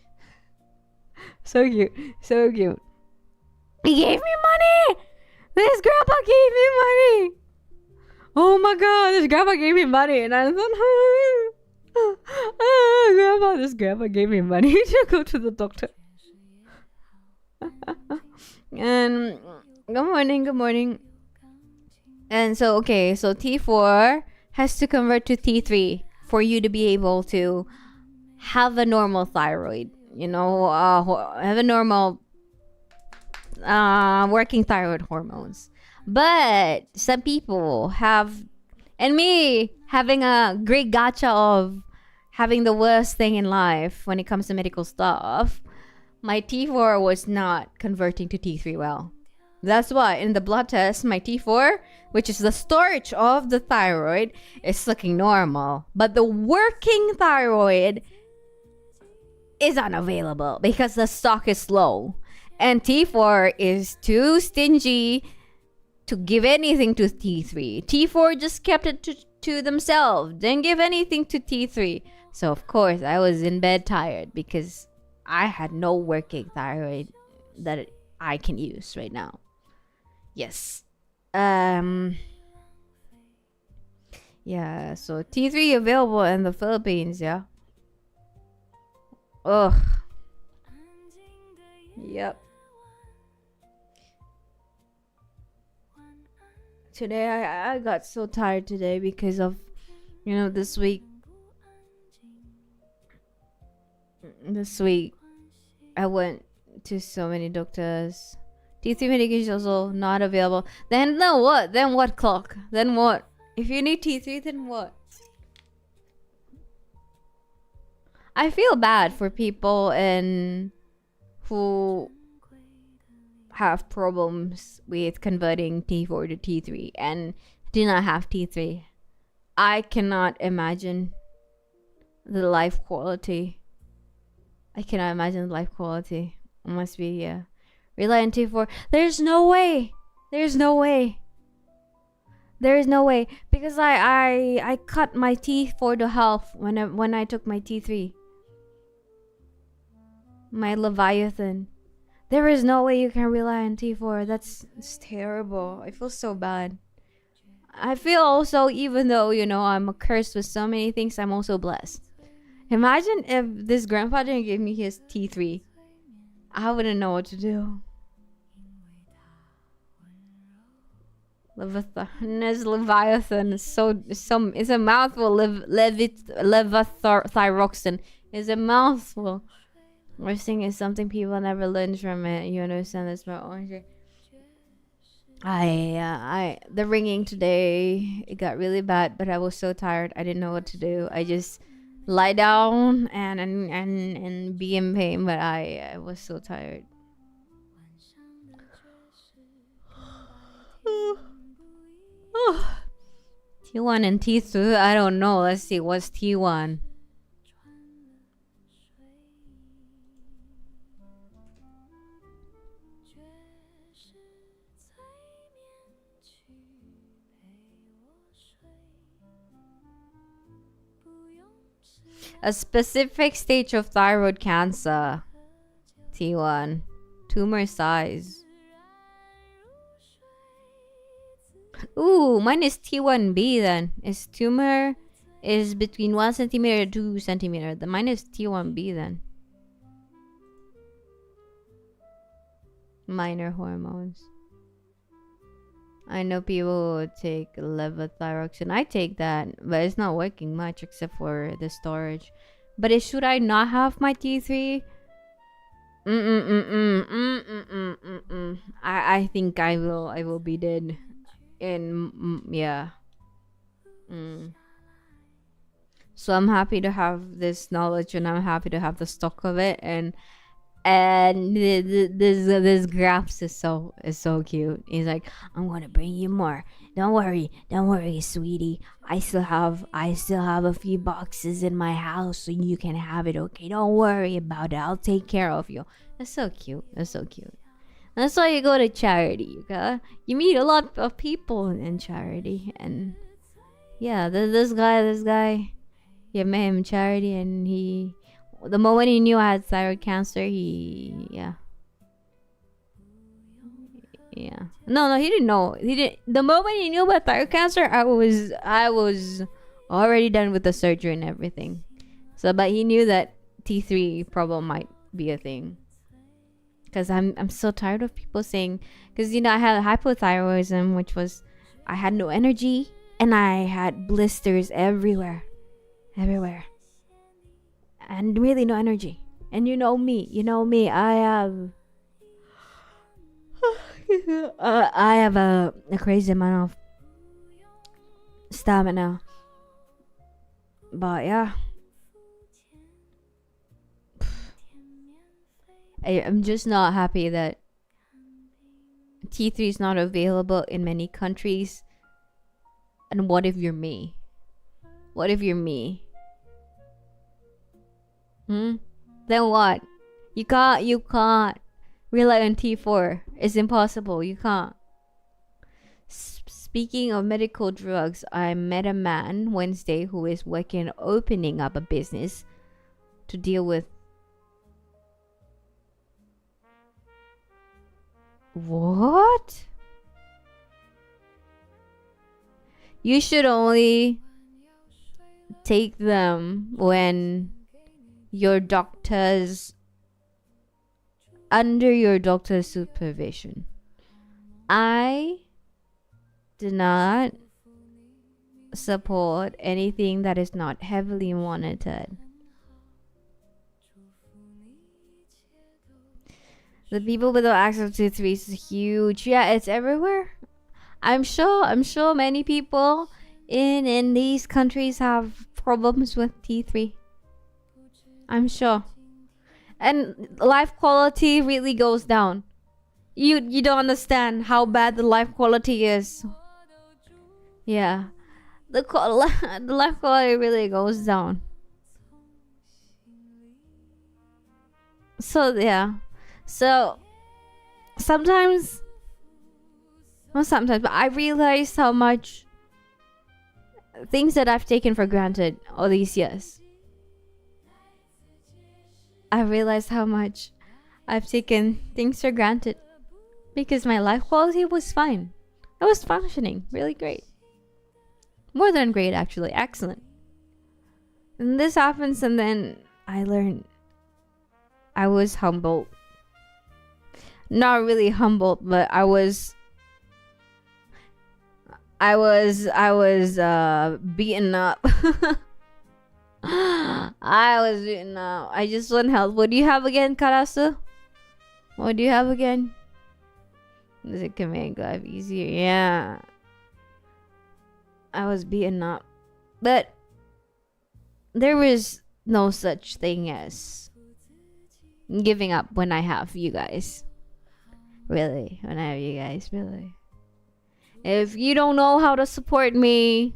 So cute, so cute. He gave me money. This grandpa gave me money. Oh my god, this grandpa gave me money, and I thought, this grandpa gave me money to go to the doctor. And good morning. And so, okay, so T4 has to convert to T3 for you to be able to have a normal thyroid, you know, have a normal working thyroid hormones. But some people have, and me having a great gotcha of having the worst thing in life when it comes to medical stuff, my T4 was not converting to T3 well. That's why in the blood test, my T4, which is the storage of the thyroid, is looking normal. But the working thyroid is unavailable because the stock is low. And T4 is too stingy to give anything to T3. T4 just kept it to themselves. Didn't give anything to T3. So of course I was in bed tired because I had no working thyroid that I can use right now. Yes. Yeah, so T3 available in the Philippines, yeah. Ugh. Yep. Today I got so tired today because of, you know, this week I went to so many doctors. T3 medication is also not available. Then what? Then what, clock? Then what? If you need T3, then what? I feel bad for people who have problems with converting T4 to T3 and do not have T3. I cannot imagine the life quality. I cannot imagine the life quality. It must be, yeah. Rely on T4. There's no way. There's no way. There is no way because I cut my T4 to half when I took my T3. My Leviathan. There is no way you can rely on T4. That's terrible. I feel so bad. I feel also, even though, you know, I'm cursed with so many things, I'm also blessed. Imagine if this grandpa didn't give me his T3. I wouldn't know what to do. Leviathan is it's a mouthful. Levothyroxine is a mouthful. Nursing is something people never learn from it. You understand this, but The ringing today, it got really bad, but I was so tired. I didn't know what to do. I just lie down and be in pain, but I was so tired. T1 and T2, I don't know. Let's see, what's T1? A specific stage of thyroid cancer. T1. Tumor size. Ooh, mine is T1B then. Is tumor is between 1 centimeter and 2 centimeter. Mine is T1B then. Minor hormones. I know people would take levothyroxine. I take that, but it's not working much except for the storage. But should I not have my T3? I think I will be dead. Yeah. So I'm happy to have this knowledge, and I'm happy to have the stock of it, and this graphs is so cute. He's like, I'm gonna bring you more. Don't worry, sweetie. I still have a few boxes in my house, so you can have it. Okay, don't worry about it. I'll take care of you. That's so cute. That's why you go to charity. You meet a lot of people in charity, and yeah, this guy, yeah, met him in charity, and the moment he knew I had thyroid cancer, yeah. No, he didn't know. The moment he knew about thyroid cancer, I was already done with the surgery and everything. So, but he knew that T3 problem might be a thing. Because I'm so tired of people saying, because I had hypothyroidism, which was I had no energy and I had blisters everywhere, and really no energy. And you know me, I have a crazy amount of stamina. But yeah, I'm just not happy that T3 is not available in many countries. And what if you're me? Then what? You can't rely on T4. It's impossible. You can't. Speaking of medical drugs, I met a man Wednesday who is working opening up a business to deal with. What? You should only take them when under your doctor's supervision. I do not support anything that is not heavily monitored. The people without access to T3 is huge. Yeah, it's everywhere. I'm sure many people in these countries have problems with T3. I'm sure. And life quality really goes down. You don't understand how bad the life quality is. Yeah. The life quality really goes down. So yeah. So sometimes, not sometimes, but I realized how much things that I've taken for granted all these years. I realized how much I've taken things for granted because my life quality was fine. I was functioning really great. More than great, actually. Excellent. And this happens, and then I learned I was humbled. Not really humbled, but I was beaten up. I was beaten up. I just want help. What do you have again, Karasu? What do you have again? Does it can make life easier? Yeah. I was beaten up. But there is no such thing as giving up when I have you guys. Really. When I have you guys, really. If you don't know how to support me,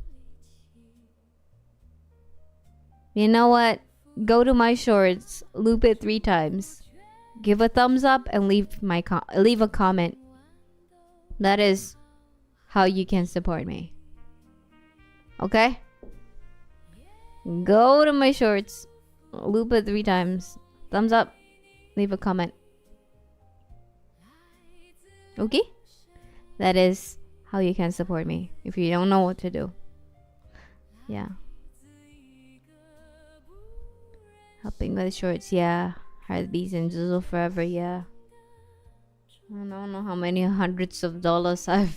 you know what? Go to my shorts, loop it 3 times, give a thumbs up, and leave a comment. That is how you can support me. Okay? Go to my shorts, loop it 3 times, thumbs up, leave a comment. Okay? That is how you can support me if you don't know what to do. Yeah. Helping with shorts, yeah. Heartbeats and Zuzu forever, yeah. I don't know how many hundreds of dollars I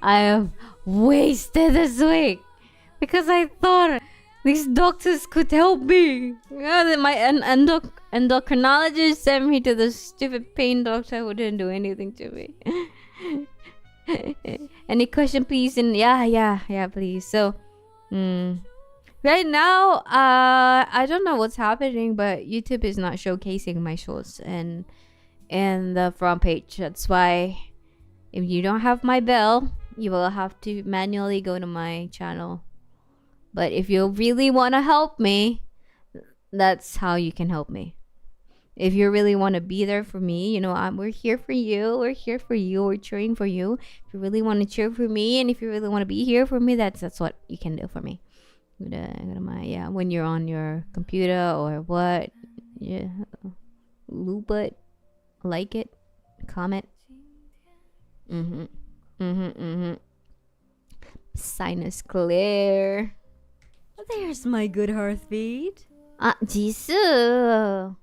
have wasted this week because I thought these doctors could help me. Yeah, my endocrinologist sent me to the stupid pain doctor who didn't do anything to me. Any question, please? And yeah, please. So, right now, I don't know what's happening, but YouTube is not showcasing my shorts and the front page. That's why if you don't have my bell, you will have to manually go to my channel. But if you really want to help me, that's how you can help me. If you really want to be there for me, you know, we're here for you. We're here for you. We're cheering for you. If you really want to cheer for me, and if you really want to be here for me, that's what you can do for me. Go to my, when you're on your computer or what, yeah, loop it, like it, comment. Sinus clear. There's my good heartbeat. Jisoo.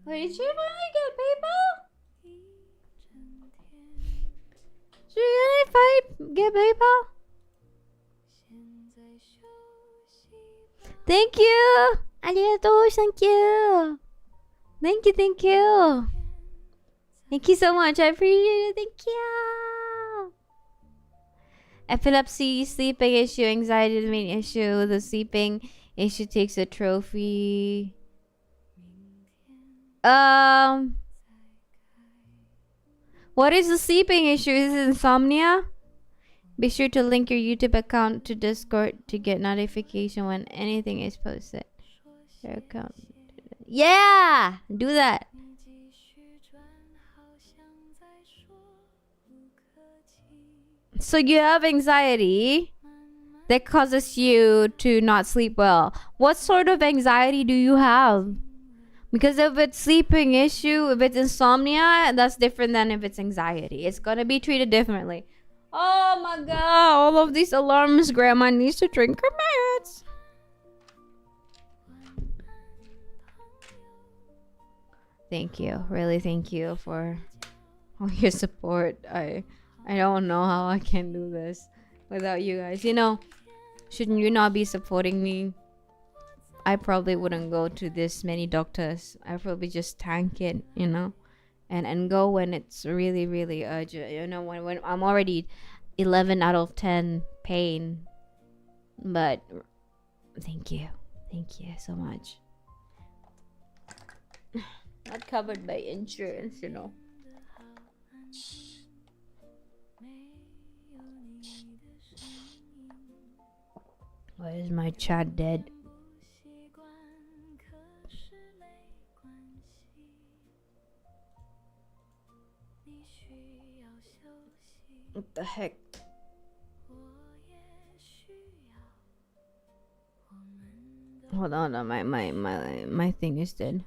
Wait, did you finally get PayPal? Did you get PayPal? Thank you. Arigatou, thank you. Thank you. Thank you so much. I appreciate it. Thank you. Epilepsy, sleeping issue, anxiety, the main issue. The sleeping issue takes a trophy. What is the sleeping issue? Is it insomnia? Be sure to link your YouTube account to Discord to get notification when anything is posted. Your account. Yeah! Do that. So you have anxiety that causes you to not sleep well. What sort of anxiety do you have? Because if it's sleeping issue, if it's insomnia, that's different than if it's anxiety. It's gonna be treated differently. Oh my god, all of these alarms. Grandma needs to drink her meds. Thank you. Really, thank you for all your support. I don't know how I can do this without you guys. You know, shouldn't you not be supporting me? I probably wouldn't go to this many doctors. I probably just tank it, you know, and go when it's really, really urgent. You know, when I'm already 11 out of 10 pain. But thank you so much. Not covered by insurance, you know. Why is my chat dead? What the heck? Hold on, my thing is dead.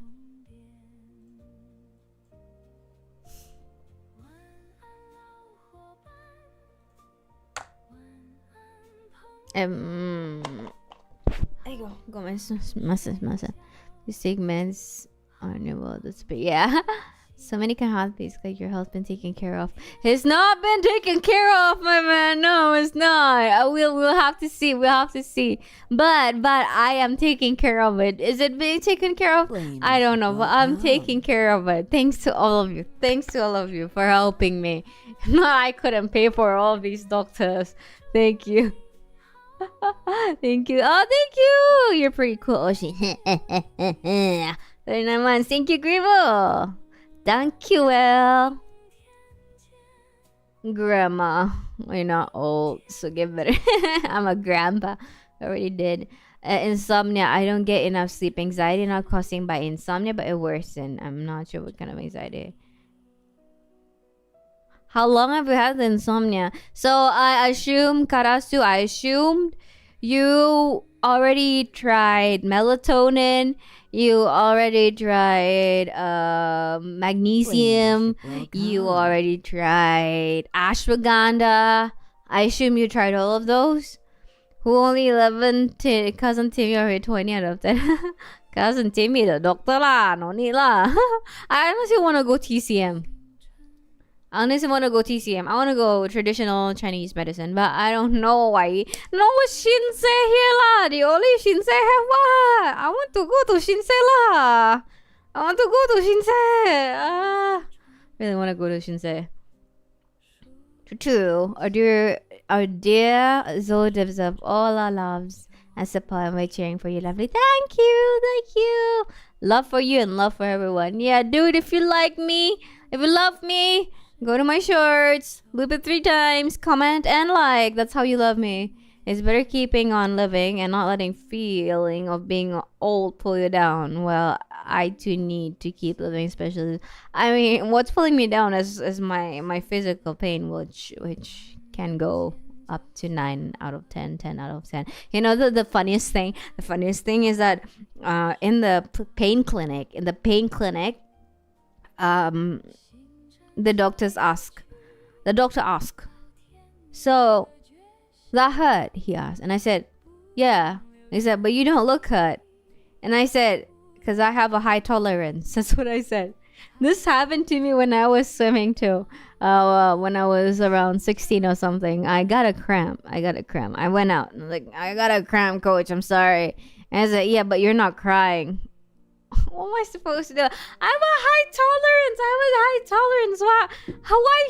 Ahí go más. These segments are new world. Yeah. So many can have basically your health been taken care of. It's not been taken care of, my man. No, it's not. We'll have to see. We'll have to see. But I am taking care of it. Is it being taken care of? I don't know, but I'm taking care of it. Thanks to all of you. Thanks to all of you for helping me. No, I couldn't pay for all these doctors. Thank you. Thank you. Oh, thank you. You're pretty cool, Oshi. 39 months. Thank you, Grivo. Thank you, well. Grandma. We're not old, so give it. I'm a grandpa. Already did. Insomnia. I don't get enough sleep. Anxiety not causing by insomnia, but it worsened. I'm not sure what kind of anxiety. How long have you had the insomnia? So I assume, Karasu, I assumed you already tried melatonin. You already tried magnesium. You already tried ashwagandha. I assume you tried all of those. Who only 11? Cousin Timmy already 20 out of 10. Cousin Timmy, the doctor lah. No need lah. I honestly want to go TCM. I honestly want to go TCM. I want to go traditional Chinese medicine, but I don't know why. No Shinsei here lah. The only Shinsei have what? I want to go to Shinsei lah. I want to go to Shinsei. Really want to go to Shinsei. Two. Our dear Zoey deserve all our loves and support, and we're cheering for you, lovely. Thank you. Love for you and love for everyone. Yeah, dude, if you like me, if you love me, go to my shorts, loop it 3 times, comment and like. That's how you love me. It's better keeping on living and not letting feeling of being old pull you down. Well, I too need to keep living, especially. I mean, what's pulling me down is my physical pain, which can go up to 9 out of 10, 10 out of 10. You know, the funniest thing is that in the pain clinic, the doctor asked, so that hurt? He asked. And I said, yeah. He said, but you don't look hurt. And I said, because I have a high tolerance. That's what I said. This happened to me when I was swimming too. When I was around 16 or something. I got a cramp. I went out and I was like, I got a cramp, coach. I'm sorry. And I said, yeah, but you're not crying. What am I supposed to do? I have a high tolerance. Why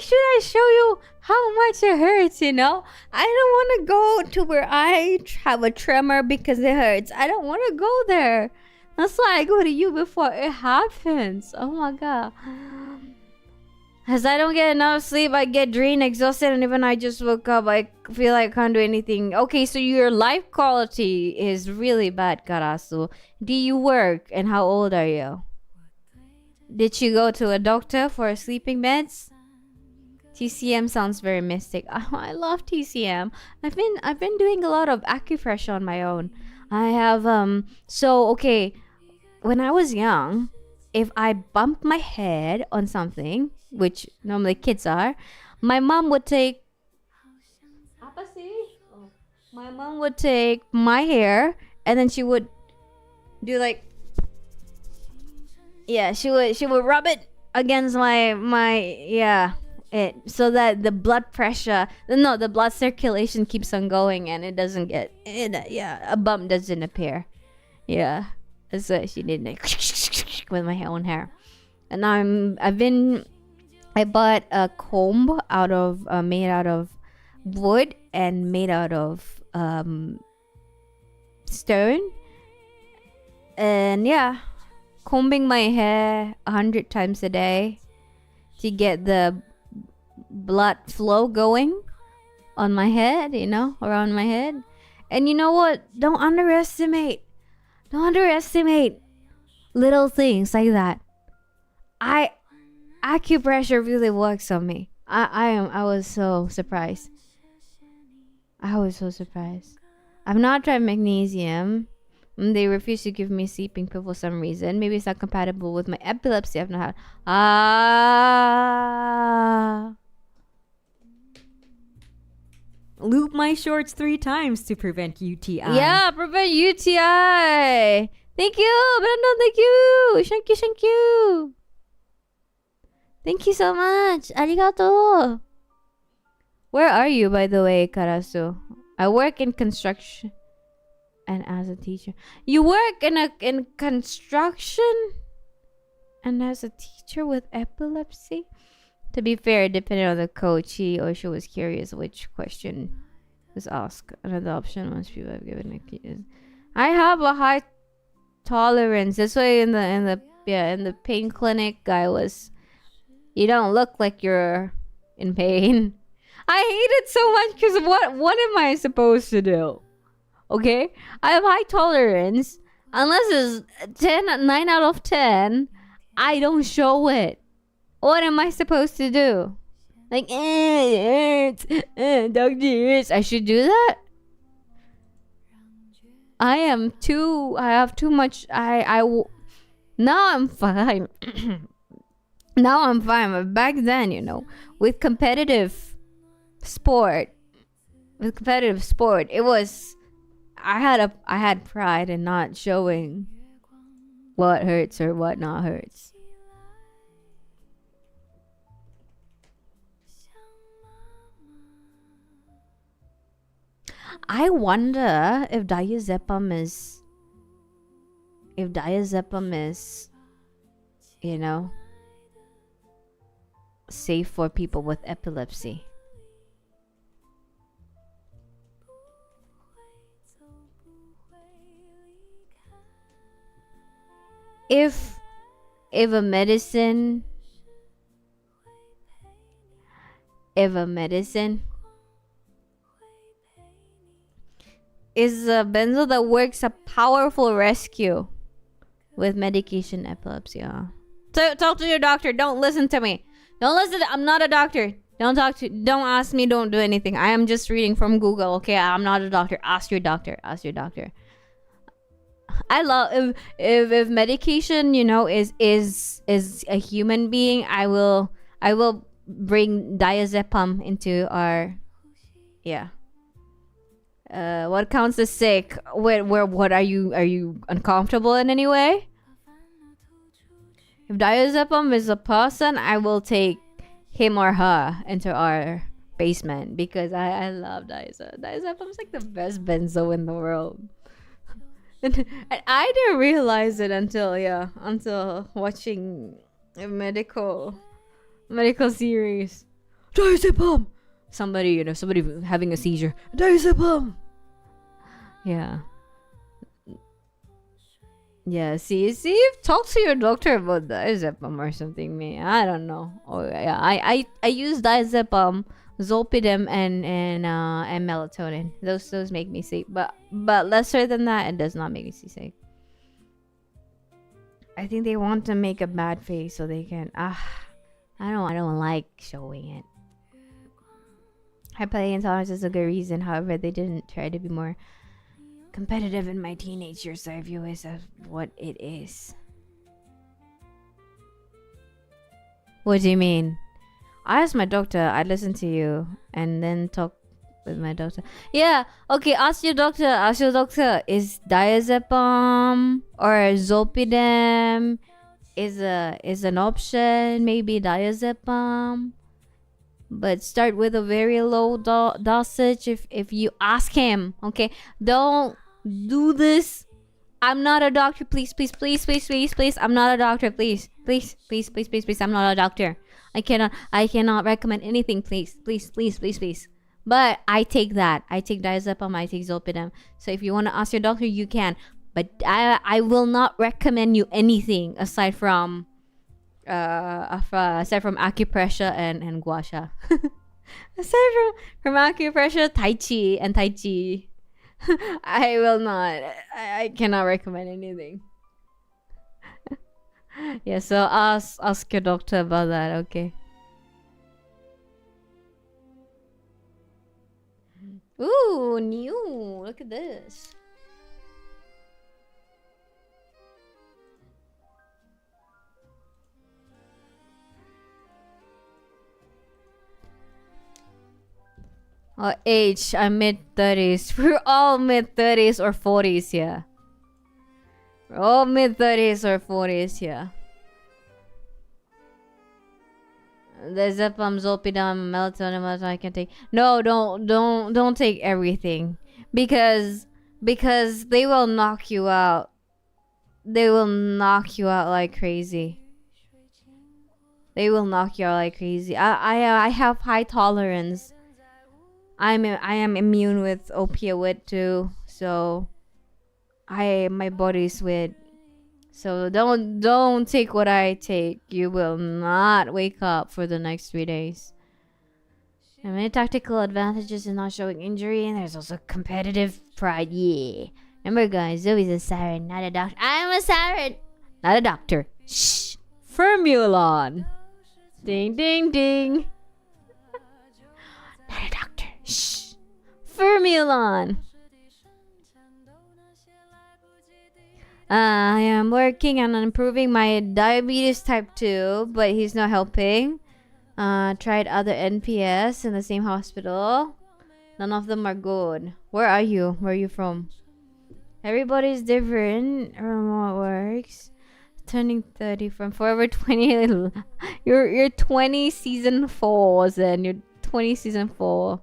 should I show you how much it hurts, you know? I don't want to go to where I have a tremor because it hurts. I don't want to go there. That's why I go to you before it happens. Oh my god. As I don't get enough sleep, I get drained, exhausted, and even I just woke up, I feel like I can't do anything. Okay, so your life quality is really bad, Karasu. Do you work, and how old are you? Did you go to a doctor for sleeping meds? TCM sounds very mystic. Oh, I love TCM. I've been doing a lot of acupressure on my own. I have okay, when I was young, if I bumped my head on something, which normally kids are, my mom would take my hair and then she would do like, yeah, she would rub it against it, so that the blood circulation keeps on going and it doesn't get a bump doesn't appear. Yeah, that's what she did, like, with my own hair. And I bought a comb made out of wood and made out of stone, and yeah, combing my hair 100 times a day to get the blood flow going on my head, you know, around my head. And you know what? Don't underestimate little things like that. Acupressure really works on me. I was so surprised. I've not tried magnesium. They refuse to give me sleeping pill for some reason. Maybe it's not compatible with my epilepsy. I've not had. Loop my shorts 3 times to prevent UTI. Yeah, prevent UTI. Thank you, Brandon. Thank you. Thank you. Thank you so much. Arigato. Where are you, by the way, Karasu? I work in construction and as a teacher. You work in construction and as a teacher with epilepsy? To be fair, depending on the coach, he or she was curious which question was asked. An adoption once people have given a kid. I have a high tolerance. That's why in the pain clinic, guy was. You don't look like you're in pain. I hate it so much because what am I supposed to do? Okay, I have high tolerance. Unless it's 9 out of 10, I don't show it. What am I supposed to do? Like, doctors, I should do that? I have too much. Now I'm fine. Now I'm fine. But back then, with competitive sport, it was. I had pride in not showing what hurts or what not hurts. I wonder if diazepam is, safe for people with epilepsy. If a medicine is a benzo that works a powerful rescue with medication epilepsy. So talk to your doctor. Don't listen to me. Don't listen. I'm not a doctor. Don't ask me. Don't do anything. I am just reading from Google. Okay, I'm not a doctor. Ask your doctor. I love if medication, is a human being. I will bring diazepam into our what counts as sick? What are you uncomfortable in any way? If diazepam is a person, I will take him or her into our basement because I love diazepam. Diazepam is like the best benzo in the world. And I didn't realize it until watching a medical series. Diazepam. Somebody having a seizure. Diazepam. Yeah. See, talk to your doctor about diazepam or something, man. I don't know. Oh yeah, I use diazepam, zolpidem, and melatonin. Those make me sick, but lesser than that, it does not make me sick. I think they want to make a bad face so they can. I don't like showing it. Hyperthyroid intolerance is a good reason. However, they didn't try to be more competitive in my teenage years, so I view it as what it is. What do you mean? I asked my doctor. I listened to you and then talk with my doctor. Yeah, okay. Ask your doctor. Is diazepam or zolpidem is an option? Maybe diazepam. But start with a very low dosage if you ask him. Okay, don't do this. I'm not a doctor. Please. I'm not a doctor. Please. I'm not a doctor. I cannot recommend anything. Please. But I take that. I take diazepam. I take zolpidem. So if you want to ask your doctor, you can. But I will not recommend you anything aside from acupressure and gua sha. Aside from acupressure, tai chi, I will not. I cannot recommend anything. Yeah, so ask your doctor about that. Okay. Ooh, new. Look at this. Age, I'm mid-30s. We're all mid-30s or 40s, yeah. We're all mid-30s or 40s, yeah. There's zolpidem, melatonin I can take. No, don't take everything because they will knock you out. They will knock you out like crazy. They will knock you out like crazy. I have high tolerance. I am immune with opioid too, so my body's weird. So don't take what I take. You will not wake up for the next 3 days. And many tactical advantages in not showing injury, and there's also competitive pride. Yeah. Remember, guys, Zoey's a siren, not a doctor. I'm a siren, not a doctor. Shh. Formulon. Ding, ding, ding. Not a doctor. Shh. Formulon. I am working on improving my diabetes type 2, but he's not helping. Tried other NPS in the same hospital. None of them are good. Where are you? Where are you from? Everybody's different. Remote works. Turning 30 from Forever 20. You're 20 season 4, then you're 20 season 4.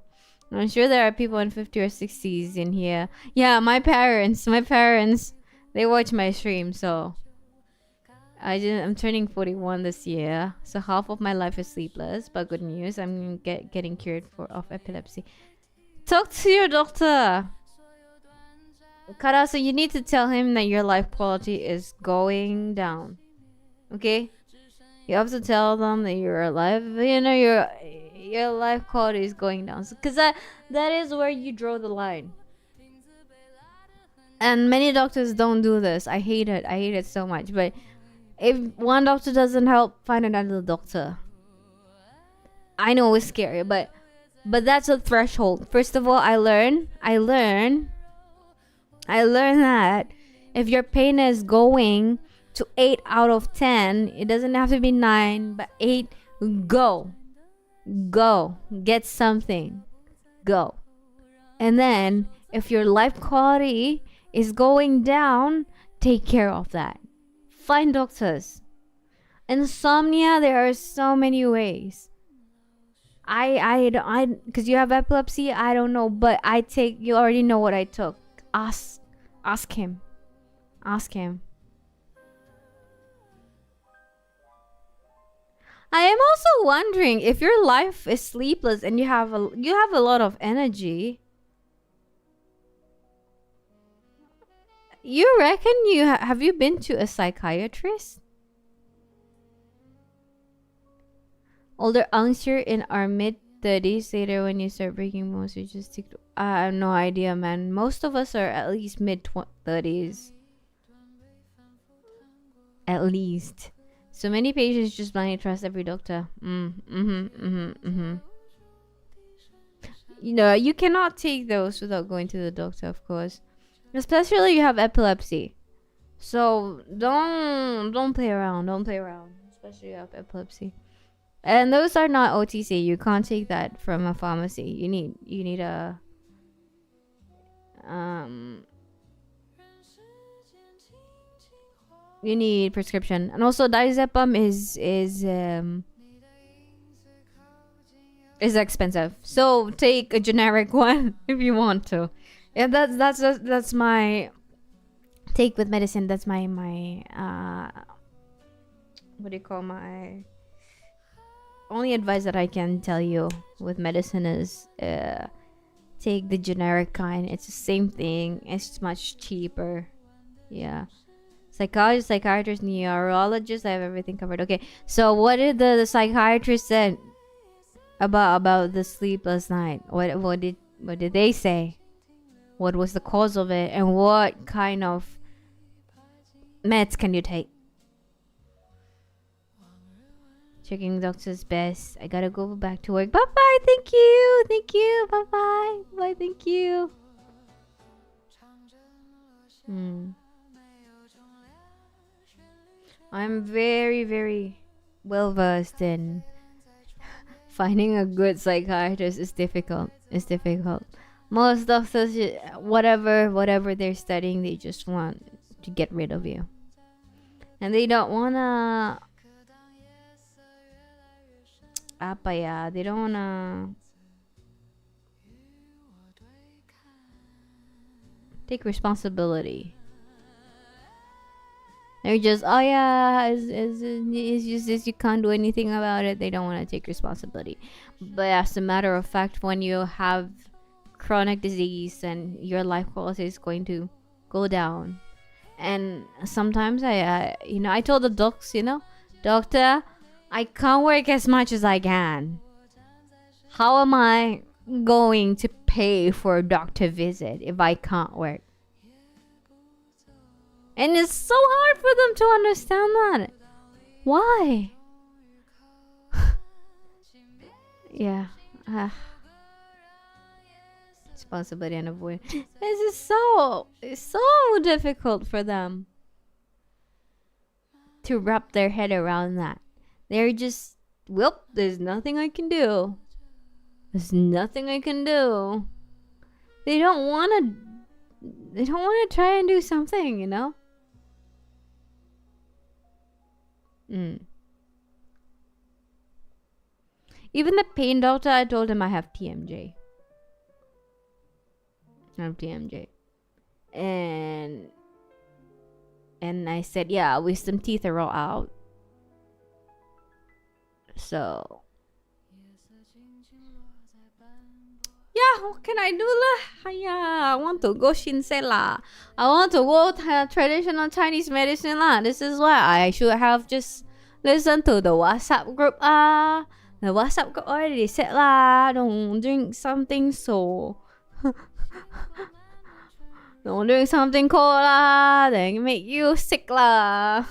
I'm sure there are people in 50 or 60s in here. Yeah, my parents. They watch my stream, so I'm turning 41 this year, so half of my life is sleepless. But good news, I'm getting cured of epilepsy. Talk to your doctor. Karasu, you need to tell him that your life quality is going down. Okay? You have to tell them that you're alive. You know your life quality is going down, because that is where you draw the line. And many doctors don't do this. I hate it. I hate it so much. But if one doctor doesn't help, find another doctor. I know it's scary, but that's a threshold. First of all, I learn that if your pain is going to 8 out of 10, it doesn't have to be 9, but 8, go. Get something. Go. And then if your life quality is going down, take care of that. Find doctors. Insomnia, there are so many ways. I because you have epilepsy, I don't know, but you already know what I took. Ask him. I am also wondering if your life is sleepless and you have a lot of energy. You reckon have you been to a psychiatrist? Older youngster in our mid-30s, later when you start breaking most, you just take. I have no idea, man. Most of us are at least mid-30s. At least. So many patients just blindly trust every doctor. You know, you cannot take those without going to the doctor, of course. Especially you have epilepsy. So don't play around. Especially you have epilepsy. And those are not OTC. You can't take that from a pharmacy. You need a you need prescription. And also diazepam is expensive. So take a generic one if you want to. Yeah, that's my take with medicine. That's my what do you call my only advice that I can tell you with medicine is take the generic kind. It's the same thing. It's much cheaper. Yeah. Psychiatrist, neurologist, I have everything covered. Okay. So what did the psychiatrist said about the sleepless night? What did they say? What was the cause of it, and what kind of meds can you take? Checking doctor's best. I gotta go back to work. Bye bye. Thank you. Bye bye. Bye. Thank you. I'm very, very well versed in finding a good psychiatrist is difficult. It's difficult. Most doctors, whatever they're studying, they just want to get rid of you, and they don't wanna apa ya? They don't wanna take responsibility. They're just, oh yeah, it's just this, you can't do anything about it. They don't want to take responsibility. But as a matter of fact, when you have chronic disease, and your life quality is going to go down. And sometimes I told the docs, doctor, I can't work as much as I can. How am I going to pay for a doctor visit if I can't work? And it's so hard for them to understand that. Why? Yeah. Responsibility and avoid. This is so difficult for them to wrap their head around that. They're just, well, there's nothing I can do. There's nothing I can do. They don't want to try and do something, Even the pain doctor, I told him I have TMJ. I have TMJ. And I said, yeah, wisdom teeth are all out. So yeah, what can I do lah? I want to go Shinsei lah. I want to go traditional Chinese medicine lah. This is why I should have just listened to the WhatsApp group ah. The WhatsApp group already said lah, don't drink something so don't drink something cold lah, then make you sick lah.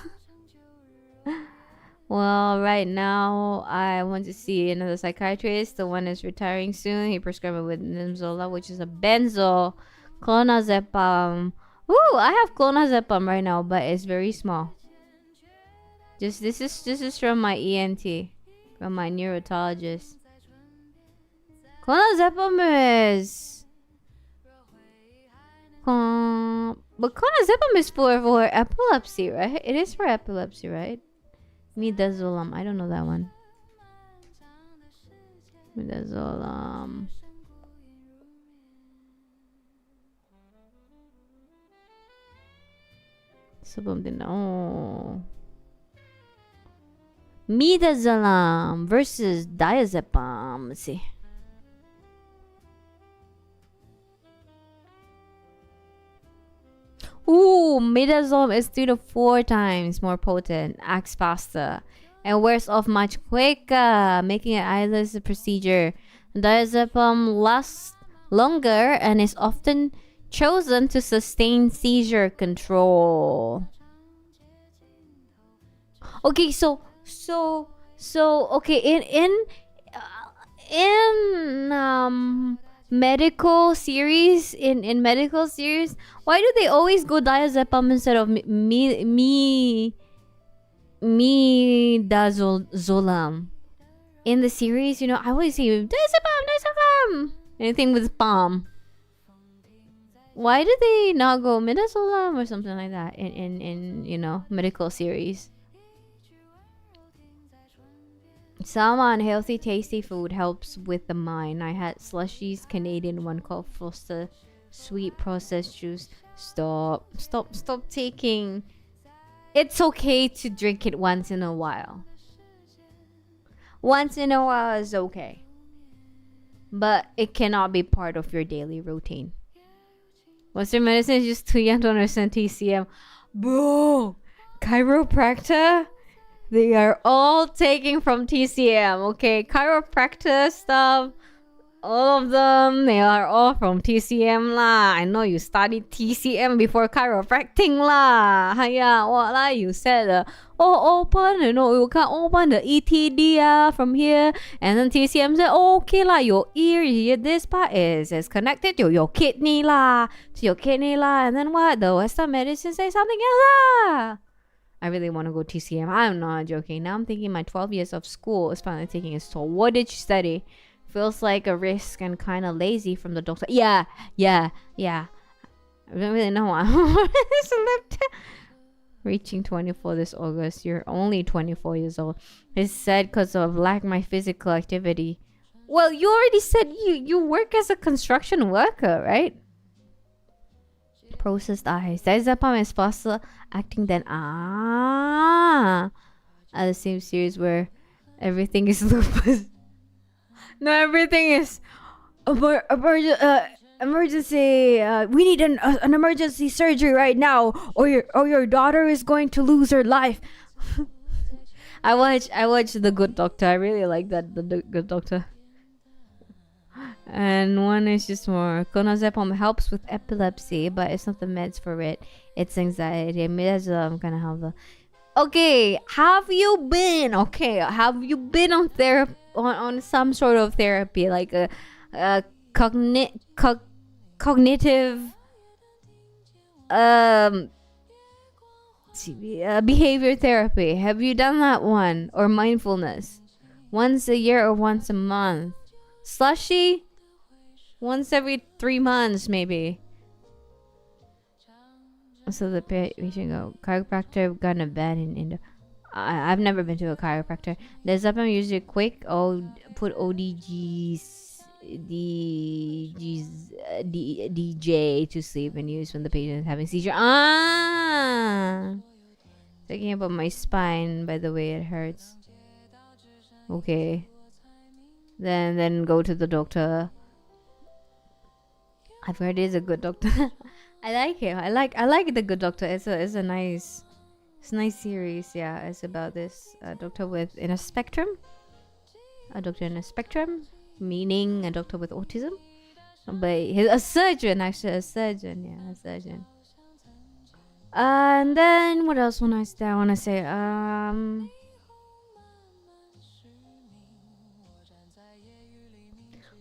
Well, right now I want to see another psychiatrist. The one is retiring soon. He prescribed me with Nimzola, which is a benzo clonazepam. Ooh, I have clonazepam right now, but it's very small. This is from my ENT, from my neurologist. Clonazepam is but clonazepam is for epilepsy, right? It is for epilepsy, right? Midazolam. I don't know that one. Midazolam. Something. Oh. Midazolam versus diazepam. Let's see. Ooh, midazolam is 3 to 4 times more potent, acts faster, and wears off much quicker, making it eyeless procedure. Diazepam lasts longer and is often chosen to sustain seizure control. Okay, so okay, in medical series, in medical series, why do they always go diazepam instead of midazolam? In the series, I always see diazepam, anything with palm. Why do they not go midazolam or something like that in medical series? Some unhealthy, tasty food helps with the mind. I had slushies, Canadian one called Foster sweet processed juice. Stop taking. It's okay to drink it once in a while. Once in a while is okay, but it cannot be part of your daily routine. Western medicine is just too young to understand TCM. Bro, chiropractor, they are all taking from TCM, okay? Chiropractor stuff, all of them, they are all from TCM lah. I know you studied TCM before chiropractic lah. Hiya, what lah? You said, open, you can open the ETD from here. And then TCM said, okay lah, your ear, this part is connected to your kidney lah. And then what? The Western medicine say something else lah. I really want to go TCM. I'm not joking. Now I'm thinking my 12 years of school is finally taking its toll. What did you study? Feels like a risk and kind of lazy from the doctor. Yeah. I don't really know why. Reaching 24 this August. You're only 24 years old. It's sad because of lack my physical activity. Well, you already said you work as a construction worker, right? Processed eyes. That is upon my sponsor acting then at the same series where everything is lupus. No, everything is emergency. We need an emergency surgery right now, or your daughter is going to lose her life. I watched The Good Doctor. I really like that, the Good Doctor. And one is just more clonazepam helps with epilepsy, but it's not the meds for it. It's anxiety. Midazolam kind of help the. Okay, have you been on therapy on some sort of therapy, like a cognitive behavior therapy? Have you done that one, or mindfulness once a year or once a month? Slushy once every 3 months maybe. So the we should go chiropractor. Got in a bed in India. I've never been to a chiropractor. There's up and usually quick. Put ODGs DJ to sleep and use when the patient is having seizure. Thinking about my spine, by the way, it hurts. Okay. Then go to the doctor. I've heard he's a good doctor. I like him. I like The Good Doctor. It's a nice series. Yeah, it's about this doctor in a spectrum. A doctor in a spectrum, meaning a doctor with autism. But he's a surgeon, actually. A surgeon. Yeah, a surgeon. And then what else want to say?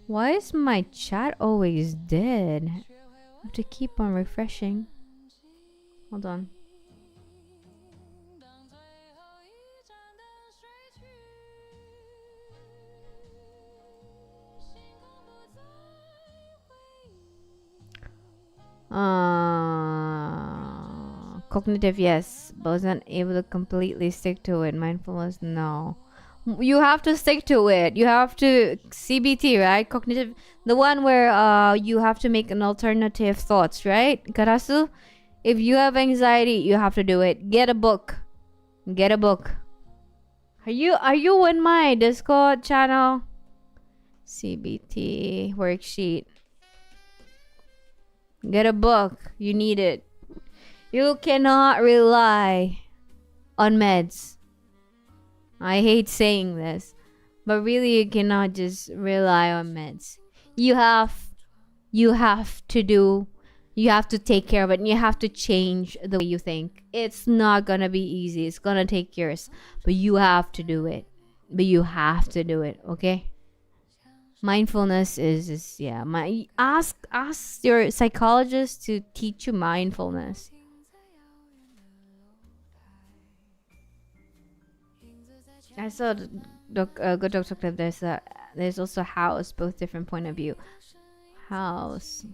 Why is my chat always dead? I have to keep on refreshing. Hold on. Cognitive, yes, but wasn't able to completely stick to it. Mindfulness, no. You have to stick to it. You have to CBT, right? Cognitive, the one where you have to make an alternative thoughts, right? Karasu, if you have anxiety, you have to do it. Get a book. Are you in my Discord channel? CBT worksheet. Get a book. You need it. You cannot rely on meds. I hate saying this, but really you cannot just rely on meds. You have to take care of it, and you have to change the way you think. It's not gonna be easy. It's gonna take years, but you have to do it. Okay? Mindfulness is yeah. Ask your psychologist to teach you mindfulness. I saw Good Doctor clip. There's also House, both different point of view. House.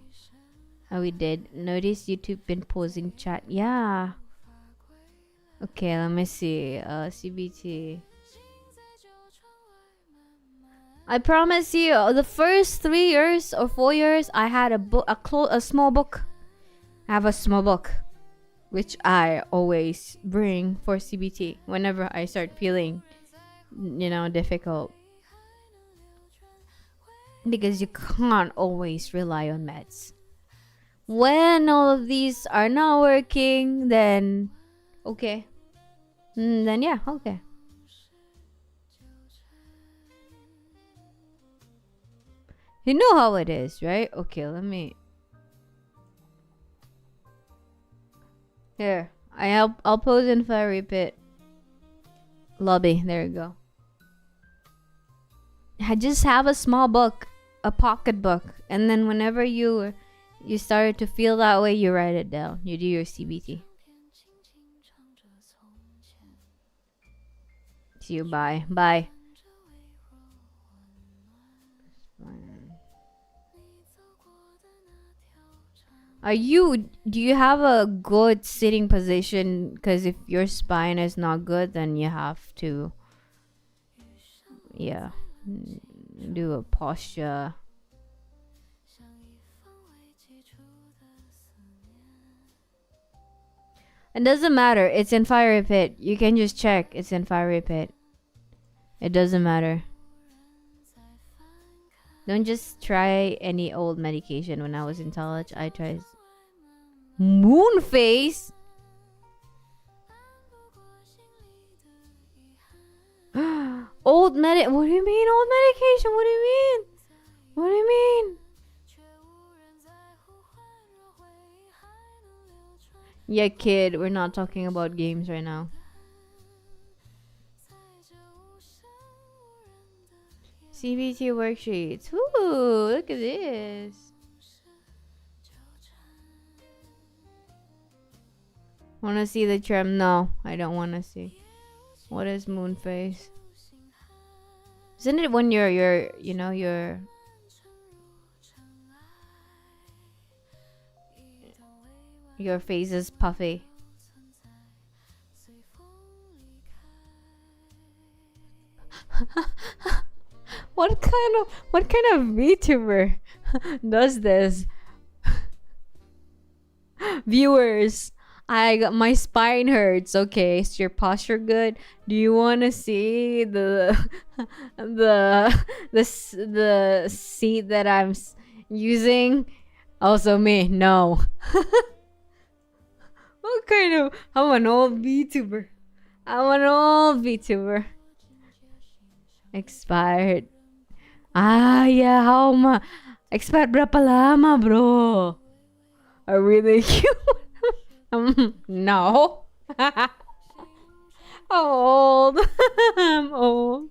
Oh, we did notice YouTube been pausing chat. Yeah. Okay, let me see. CBT. I promise you, the first 3 years or 4 years, I had a small book. I have a small book, which I always bring for CBT whenever I start feeling, difficult. Because you can't always rely on meds. When all of these are not working, then okay. Then yeah, okay. You know how it is, right? Okay, let me. Here, I'll pose in fire pit lobby. There you go. I just have a small book, a pocket book, and then whenever you start to feel that way, you write it down. You do your CBT. See you. Bye. Do you have a good sitting position? Because if your spine is not good, then you have to, yeah, do a posture. It doesn't matter. It's in Fiery Pit. You can just check. It's in Fiery Pit. It doesn't matter. Don't just try any old medication. When I was in college, I tried moon face. What do you mean old medication? What do you mean? What do you mean? Yeah, kid, we're not talking about games right now. CBT worksheets. Ooh, look at this. Wanna see the trim? No, I don't wanna see. What is moon face? Isn't it when your face is puffy? What kind of VTuber does this? Viewers, I got my spine hurts. Okay, is your posture good? Do you want to see the the seat that I'm using? Also me, no. What kind of? I'm an old VTuber. Expired. Yeah, how ma? Expired berapa lama, bro? Are really cute? No. I'm old. I'm old.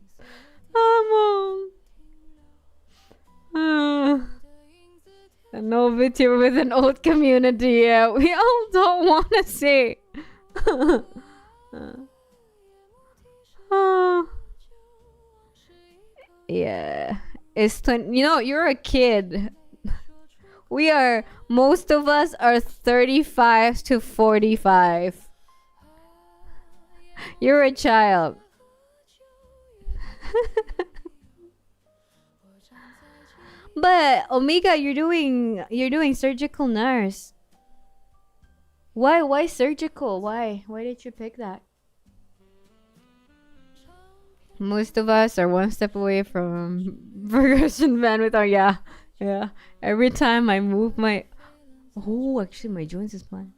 No VTuber with an old community. Yeah, we all don't want to see. Yeah, it's you're a kid. Most of us are 35 to 45. You're a child. But Omega, you're doing surgical nurse. Why surgical? Why did you pick that? Most of us are one step away from progression van with our yeah. Every time I move actually my joints is fine.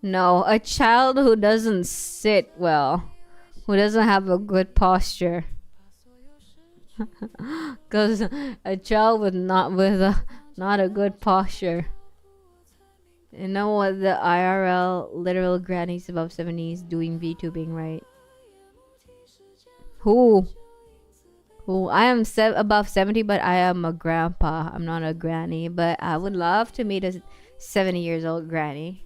No, a child who doesn't sit well, who doesn't have a good posture. Cause a child with not a good posture. You know what the IRL literal grannies above 70s doing VTubing, right? Who? I am above 70, but I am a grandpa. I'm not a granny, but I would love to meet a 70 years old granny.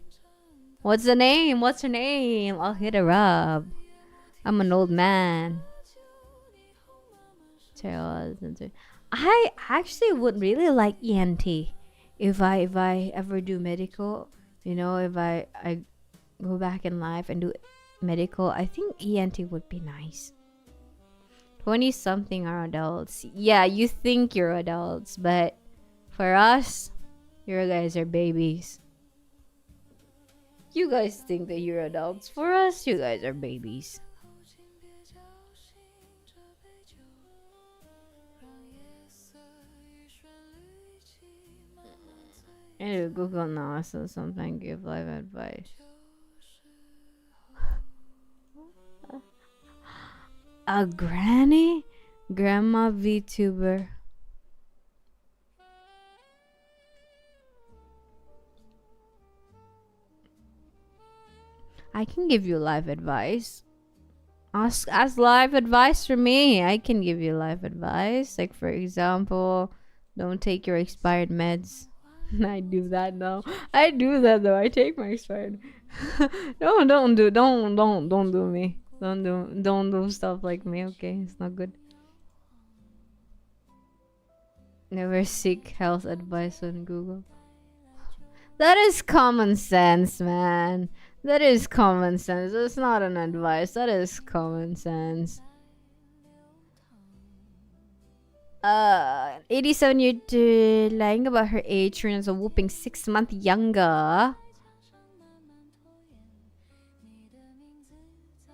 What's her name? I'll hit her up. I'm an old man. I actually would really like ENT if I ever do medical. If I go back in life and do medical, I think ENT would be nice. 20-something are adults. Yeah, you think you're adults, but for us, you guys are babies. You guys think that you're adults. For us, you guys are babies. Anyway, Google now, so something give life advice. A granny? Grandma VTuber. I can give you life advice. Ask life advice from me. I can give you life advice. Like, for example, don't take your expired meds. I do that though. I take my expired. Don't do me. Don't do stuff like me, okay? It's not good. Never seek health advice on Google. That is common sense, man. That is common sense. It's not an advice. That is common sense. 87-year-old lying about her age turns a whooping 6 months younger.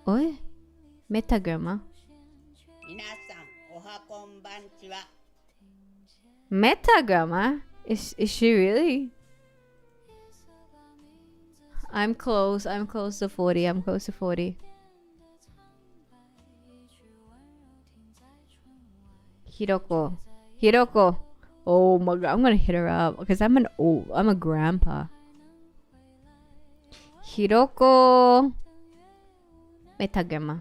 Oi? Metagram? Metagram? Is she really? I'm close to 40. I'm close to 40. Hiroko. Oh my god, I'm gonna hit her up because I'm a grandpa. Hiroko. Metagram.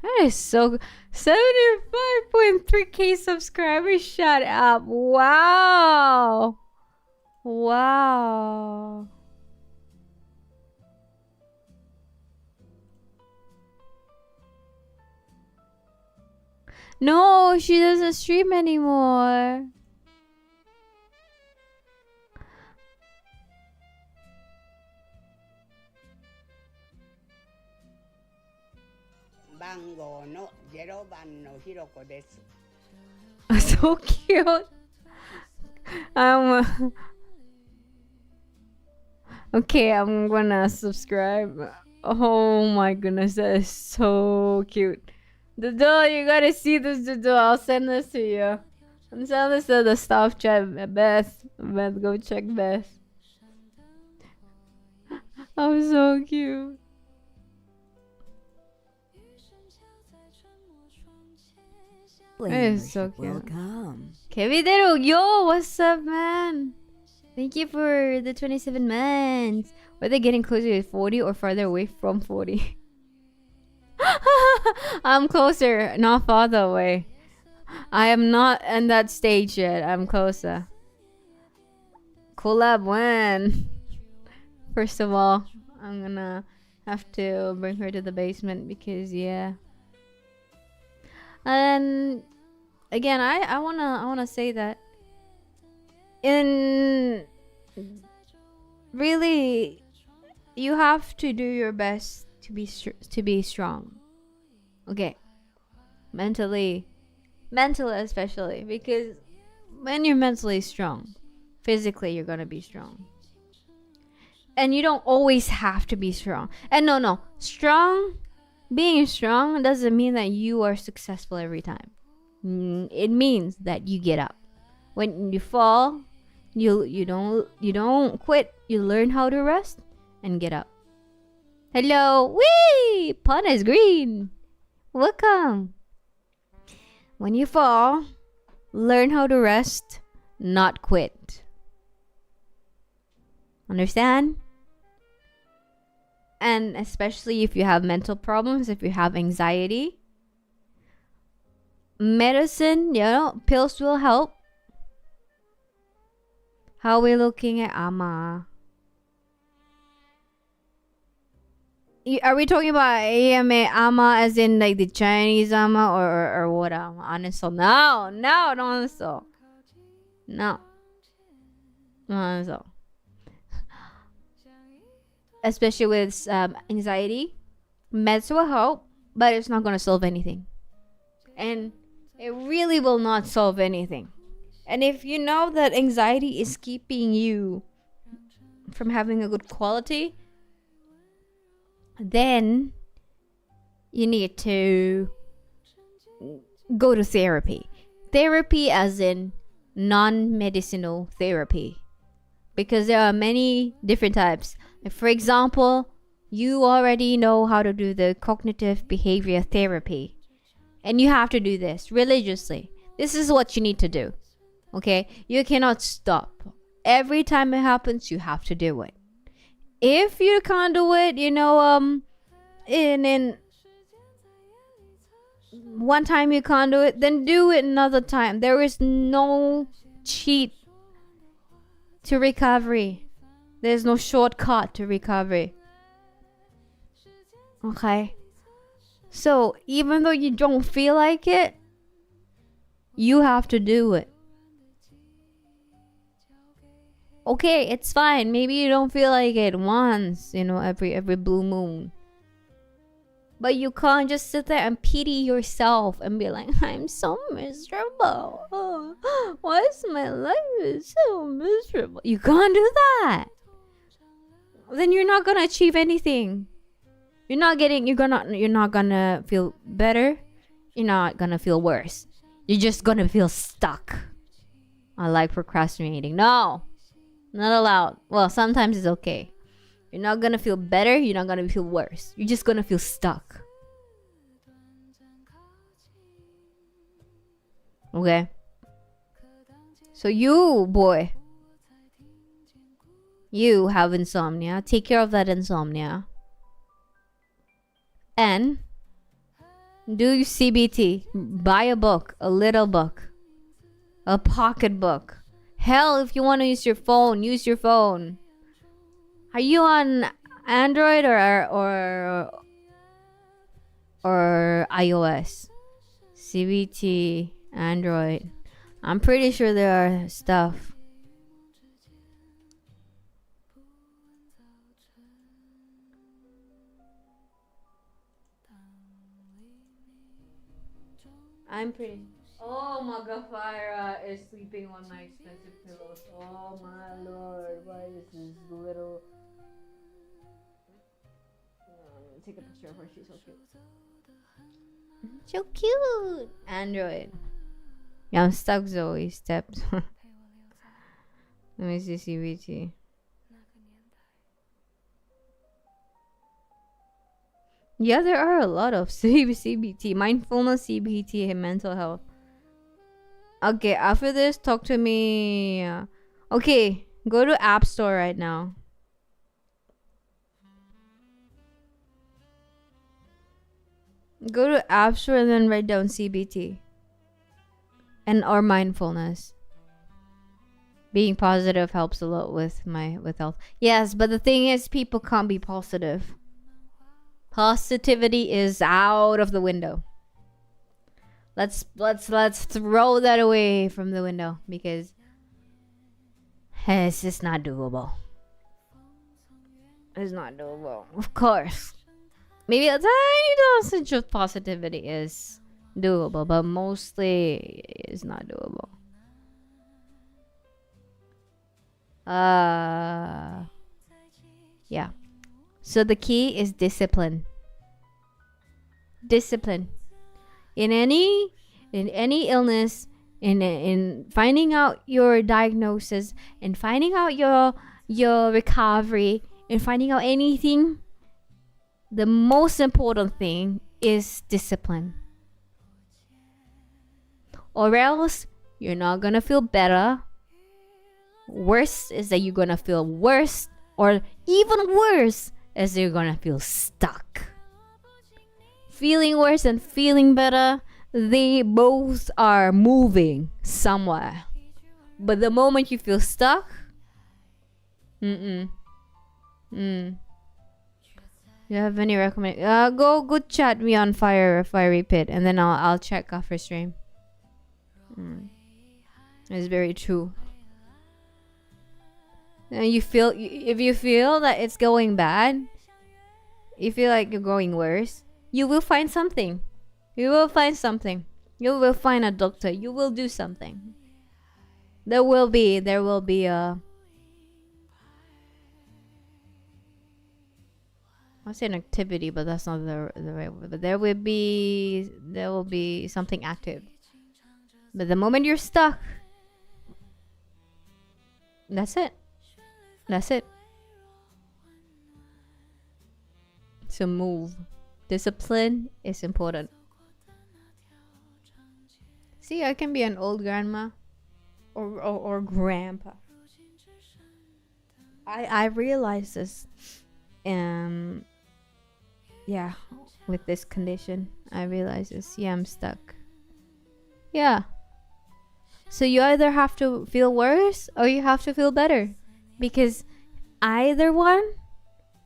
That is so 75.3k subscribers. Shut up. Wow. No, she doesn't stream anymore. So cute. Okay, I'm gonna subscribe. Oh my goodness, that is so cute. Dodo, you gotta see this, Dodo. I'll send this to you. I'm sending this to the staff chat. Beth, go check Beth. I'm so cute. That is so cute. Welcome. Kevidero, yo, what's up, man? Thank you for the 27 months. Were they getting closer to 40 or farther away from 40? I'm closer, not farther away. I am not in that stage yet. I'm closer. Collab when? First of all, I'm gonna have to bring her to the basement because yeah. And again, I wanna say that in really you have to do your best to be strong. Okay, mentally especially, because when you're mentally strong, physically you're gonna be strong. And you don't always have to be strong. And no, being strong doesn't mean that you are successful every time. It means that you get up. When you fall, you don't quit. You learn how to rest and get up. Hello, wee! Pun is green. Welcome. When you fall, learn how to rest, not quit. Understand? And especially if you have mental problems, if you have anxiety, medicine, pills will help. How are we looking at Ama? Are we talking about Ama as in like the Chinese Ama or what Ama? Honestly, no, don't honestly. No. Especially with anxiety, meds will help, but it's not going to solve anything. And it really will not solve anything. And if you know that anxiety is keeping you from having a good quality, then you need to go to therapy. Therapy as in non-medicinal therapy. Because there are many different types. Like for example, you already know how to do the cognitive behavior therapy. And you have to do this religiously. This is what you need to do. Okay? You cannot stop. Every time it happens, you have to do it. If you can't do it, in one time you can't do it, then do it another time. There is no cheat to recovery. There's no shortcut to recovery. Okay? So, even though you don't feel like it, You have to do it. Okay, it's fine. Maybe you don't feel like it once, every blue moon. But you can't just sit there and pity yourself and be like, I'm so miserable. Oh, why is my life so miserable? You can't do that. Then you're not gonna achieve anything. You're not gonna feel better. You're not gonna feel worse. You're just gonna feel stuck. I like procrastinating. No, not allowed. Well, sometimes it's okay. You're not gonna feel better. You're not gonna feel worse. You're just gonna feel stuck. Okay? So you, boy, you have insomnia. Take care of that insomnia. And do your CBT. Buy a book. A little book. A pocket book. Hell, if you want to use your phone, use your phone. Are you on Android or iOS? CBT, Android. I'm pretty sure there are stuff. I'm pretty. Oh, Magafira is sleeping on my expensive pillows. Oh my lord, why is this little? Take a picture of her. She's so cute. So cute. Android. Yeah, I'm stuck. Zoey steps. Let me see CBT. Yeah, there are a lot of CBT, mindfulness, CBT, and mental health. Okay, after this, talk to me. Okay, go to App Store right now. Go to App Store and then write down CBT and or mindfulness. Being positive helps a lot with health. Yes, but the thing is, people can't be positive. Positivity is out of the window. Let's throw that away from the window because it's just not doable. It's not doable. Of course. Maybe a tiny dosage of positivity is doable, but mostly it's not doable. Yeah. So the key is discipline. Discipline. In any illness, in finding out your diagnosis, and finding out your recovery, and finding out anything, the most important thing is discipline. Or else you're not gonna feel better. Worse is that you're gonna feel worse, or even worse is you're gonna feel stuck. Feeling worse and feeling better, they both are moving somewhere. But the moment you feel stuck, You have any recommend? Go chat me on Fiery Pit, and then I'll check after stream. It's very true. And if you feel that it's going bad, you feel like you're going worse, you will find something. You will find something. You will find a doctor. You will do something. There will be a. I'll say an activity, but that's not the right word. But there will be something active. But the moment you're stuck, that's it. That's it. So move. Discipline is important. See, I can be an old grandma or grandpa. I realize this. Yeah, with this condition, I realize this. Yeah, I'm stuck. Yeah. So you either have to feel worse or you have to feel better, because either one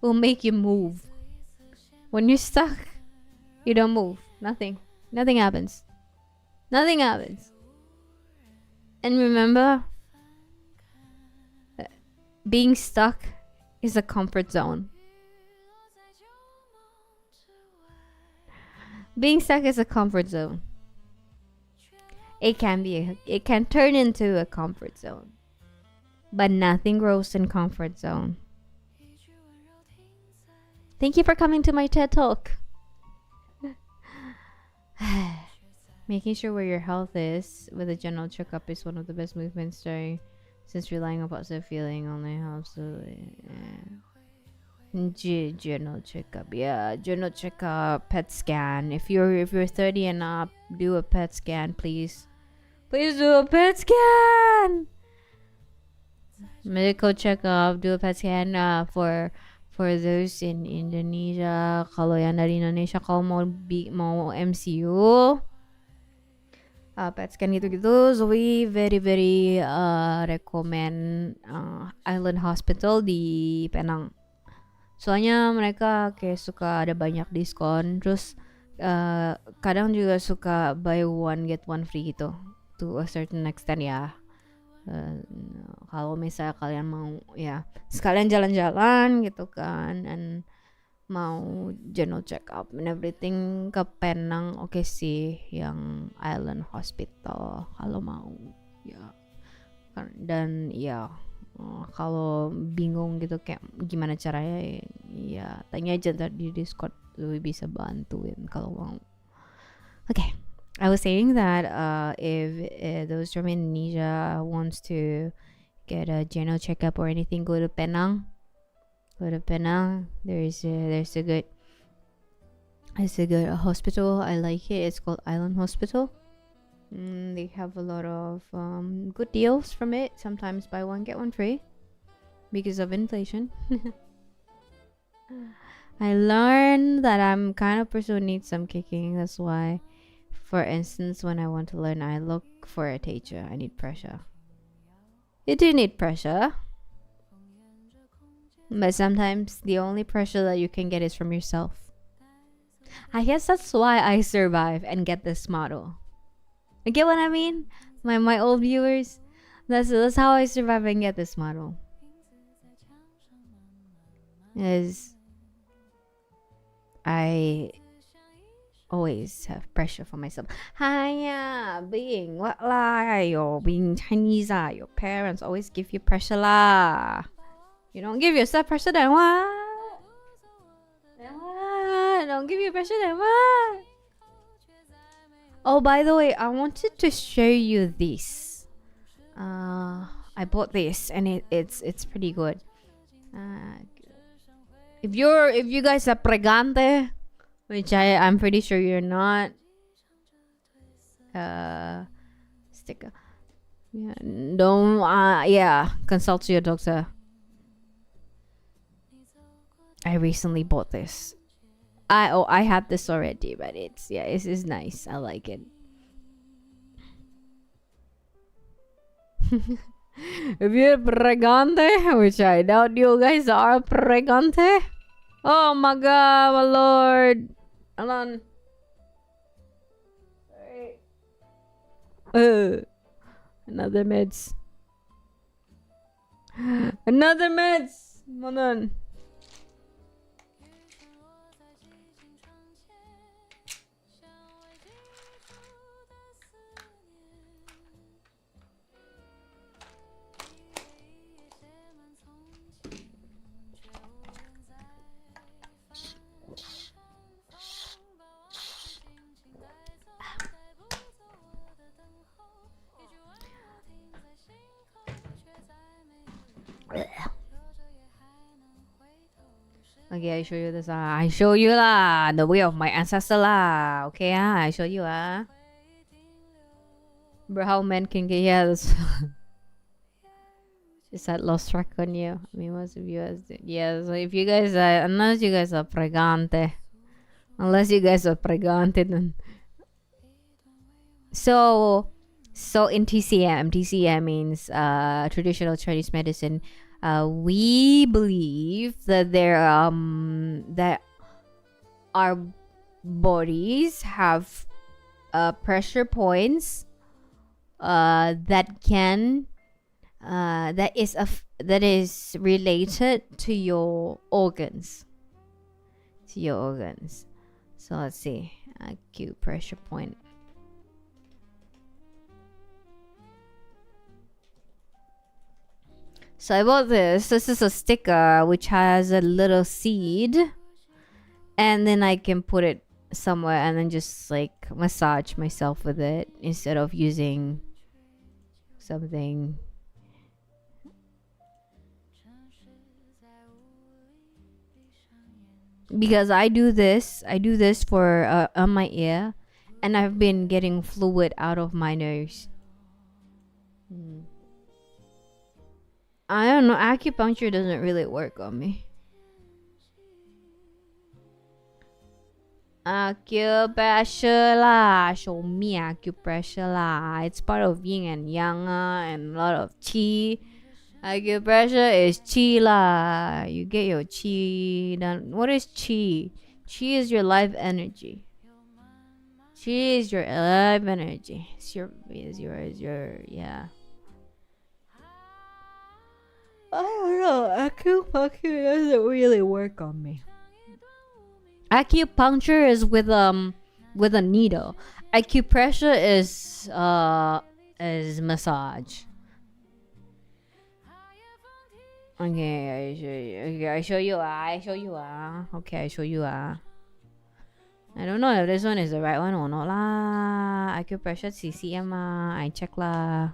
will make you move. When you're stuck, you don't move. Nothing happens. Nothing happens. And remember, being stuck is a comfort zone. Being stuck is a comfort zone. It can turn into a comfort zone. But nothing grows in comfort zone. Thank you for coming to my TED Talk. Making sure where your health is with a general checkup is one of the best movements during, since relying on positive feeling only helps. General checkup, yeah, general checkup, PET scan. If you're 30 and up, do a PET scan, please. Please do a PET scan. Medical checkup, do a PET scan for those in Indonesia. Kalau yang dari Indonesia, kalau mau MCU, PET scan gitu-gitu, Zoey very recommend Island Hospital di Penang. Soalnya mereka kayak suka ada banyak diskon, terus kadang juga suka buy one get one free gitu, to a certain extent ya. Kalau misalnya kalian mau ya sekalian jalan-jalan gitu kan, and mau general check up and everything, ke Penang oke sih yang Island Hospital kalau mau ya. Dan ya kalau bingung gitu kayak gimana caranya, ya tanya aja ntar di Discord, lebih bisa bantuin kalau mau. Okay, I was saying that if those from Indonesia wants to get a general checkup or anything, go to Penang. There's a good hospital. I like it. It's called Island Hospital. They have a lot of good deals from it. Sometimes buy one get one free because of inflation. I learned that I'm kind of person who needs some kicking. That's why, for instance, when I want to learn, I look for a teacher. I need pressure. You do need pressure, but sometimes the only pressure that you can get is from yourself. I guess that's why I survive and get this model. You get what I mean? My old viewers, that's how I survive and get this model. Is I always have pressure for myself. Hiya, being what lah? Being Chinese your parents always give you pressure lah. You don't give yourself pressure, then what? Don't give you pressure, then what? Oh, by the way, I wanted to show you this. I bought this and it's pretty good. If you guys are pregante, which I'm pretty sure you're not, sticker. Yeah, don't consult your doctor. I recently bought this. I had this already, but it's nice. I like it. If you're pregante, which I doubt you guys are pregante. Oh my god, my lord. Hold on. Sorry. Another meds. Another meds. Hold on. Okay, I show you this. I show you lah, the way of my ancestor lah. Okay, I show you Bro, how men can get this. Is that lost track on you? I mean, most of you guys did. Yeah, so if you guys unless you guys are pregante, then so in TCM means traditional Chinese medicine. We believe that that our bodies have pressure points that is related to your organs. So let's see, acupressure point. So I bought this. This is a sticker which has a little seed, and then I can put it somewhere and then just like massage myself with it instead of using something. Because I do this for on my ear, and I've been getting fluid out of my nose. I don't know, acupuncture doesn't really work on me. Acupressure lah, show me acupressure lah. It's part of yin and yang and a lot of qi. Acupressure is qi lah. You get your qi done. What is qi? Qi is your life energy. Qi is your life energy. It's your yeah. I don't know. Acupuncture doesn't really work on me. Acupuncture is with a needle. Acupressure is massage. Okay, I show you. Okay, I show you. I don't know if this one is the right one or not lah. Acupressure CCM I check lah.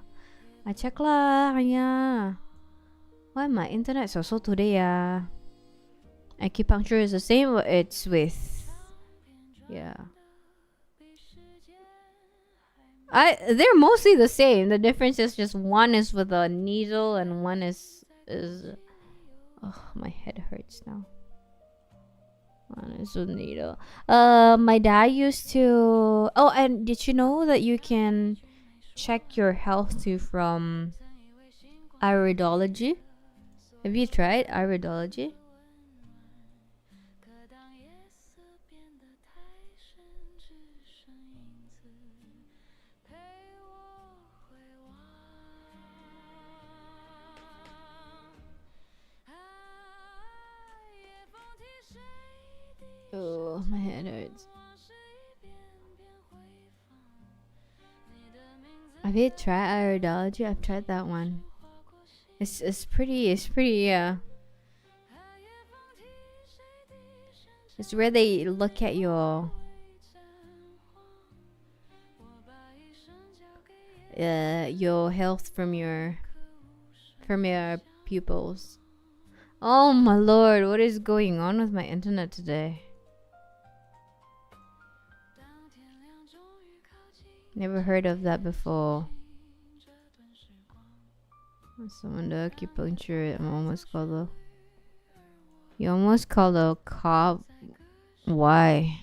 Yeah. Why my internet so today Acupuncture is the same, but it's with they're mostly the same. The difference is just one is with a needle and one is my head hurts now. One is with a needle. My dad used to and did you know that you can check your health too from iridology? Have you tried iridology? Oh, my head hurts. Have you tried iridology? I've tried that one. It's pretty yeah. It's where they look at your health from your pupils. Oh my lord, what is going on with my internet today? Never heard of that before. Someone do acupuncture. You almost called a cop. Why?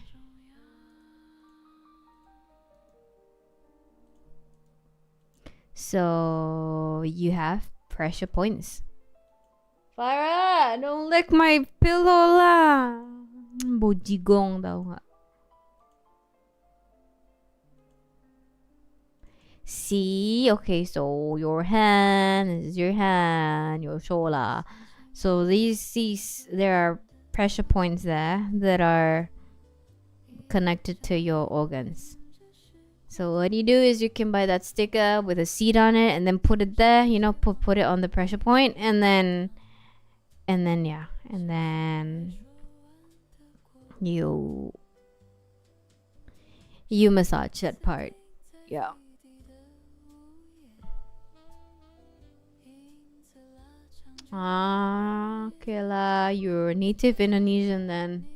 So you have pressure points. Farah, don't lick my pillow lah. Bojigong daw nga. See, okay, so your hand is your hand, your shoulder. So these there are pressure points there that are connected to your organs. So what you do is you can buy that sticker with a seed on it and then put it there, put it on the pressure point, and then you massage that part. Yeah. Okay lah, you're native Indonesian then.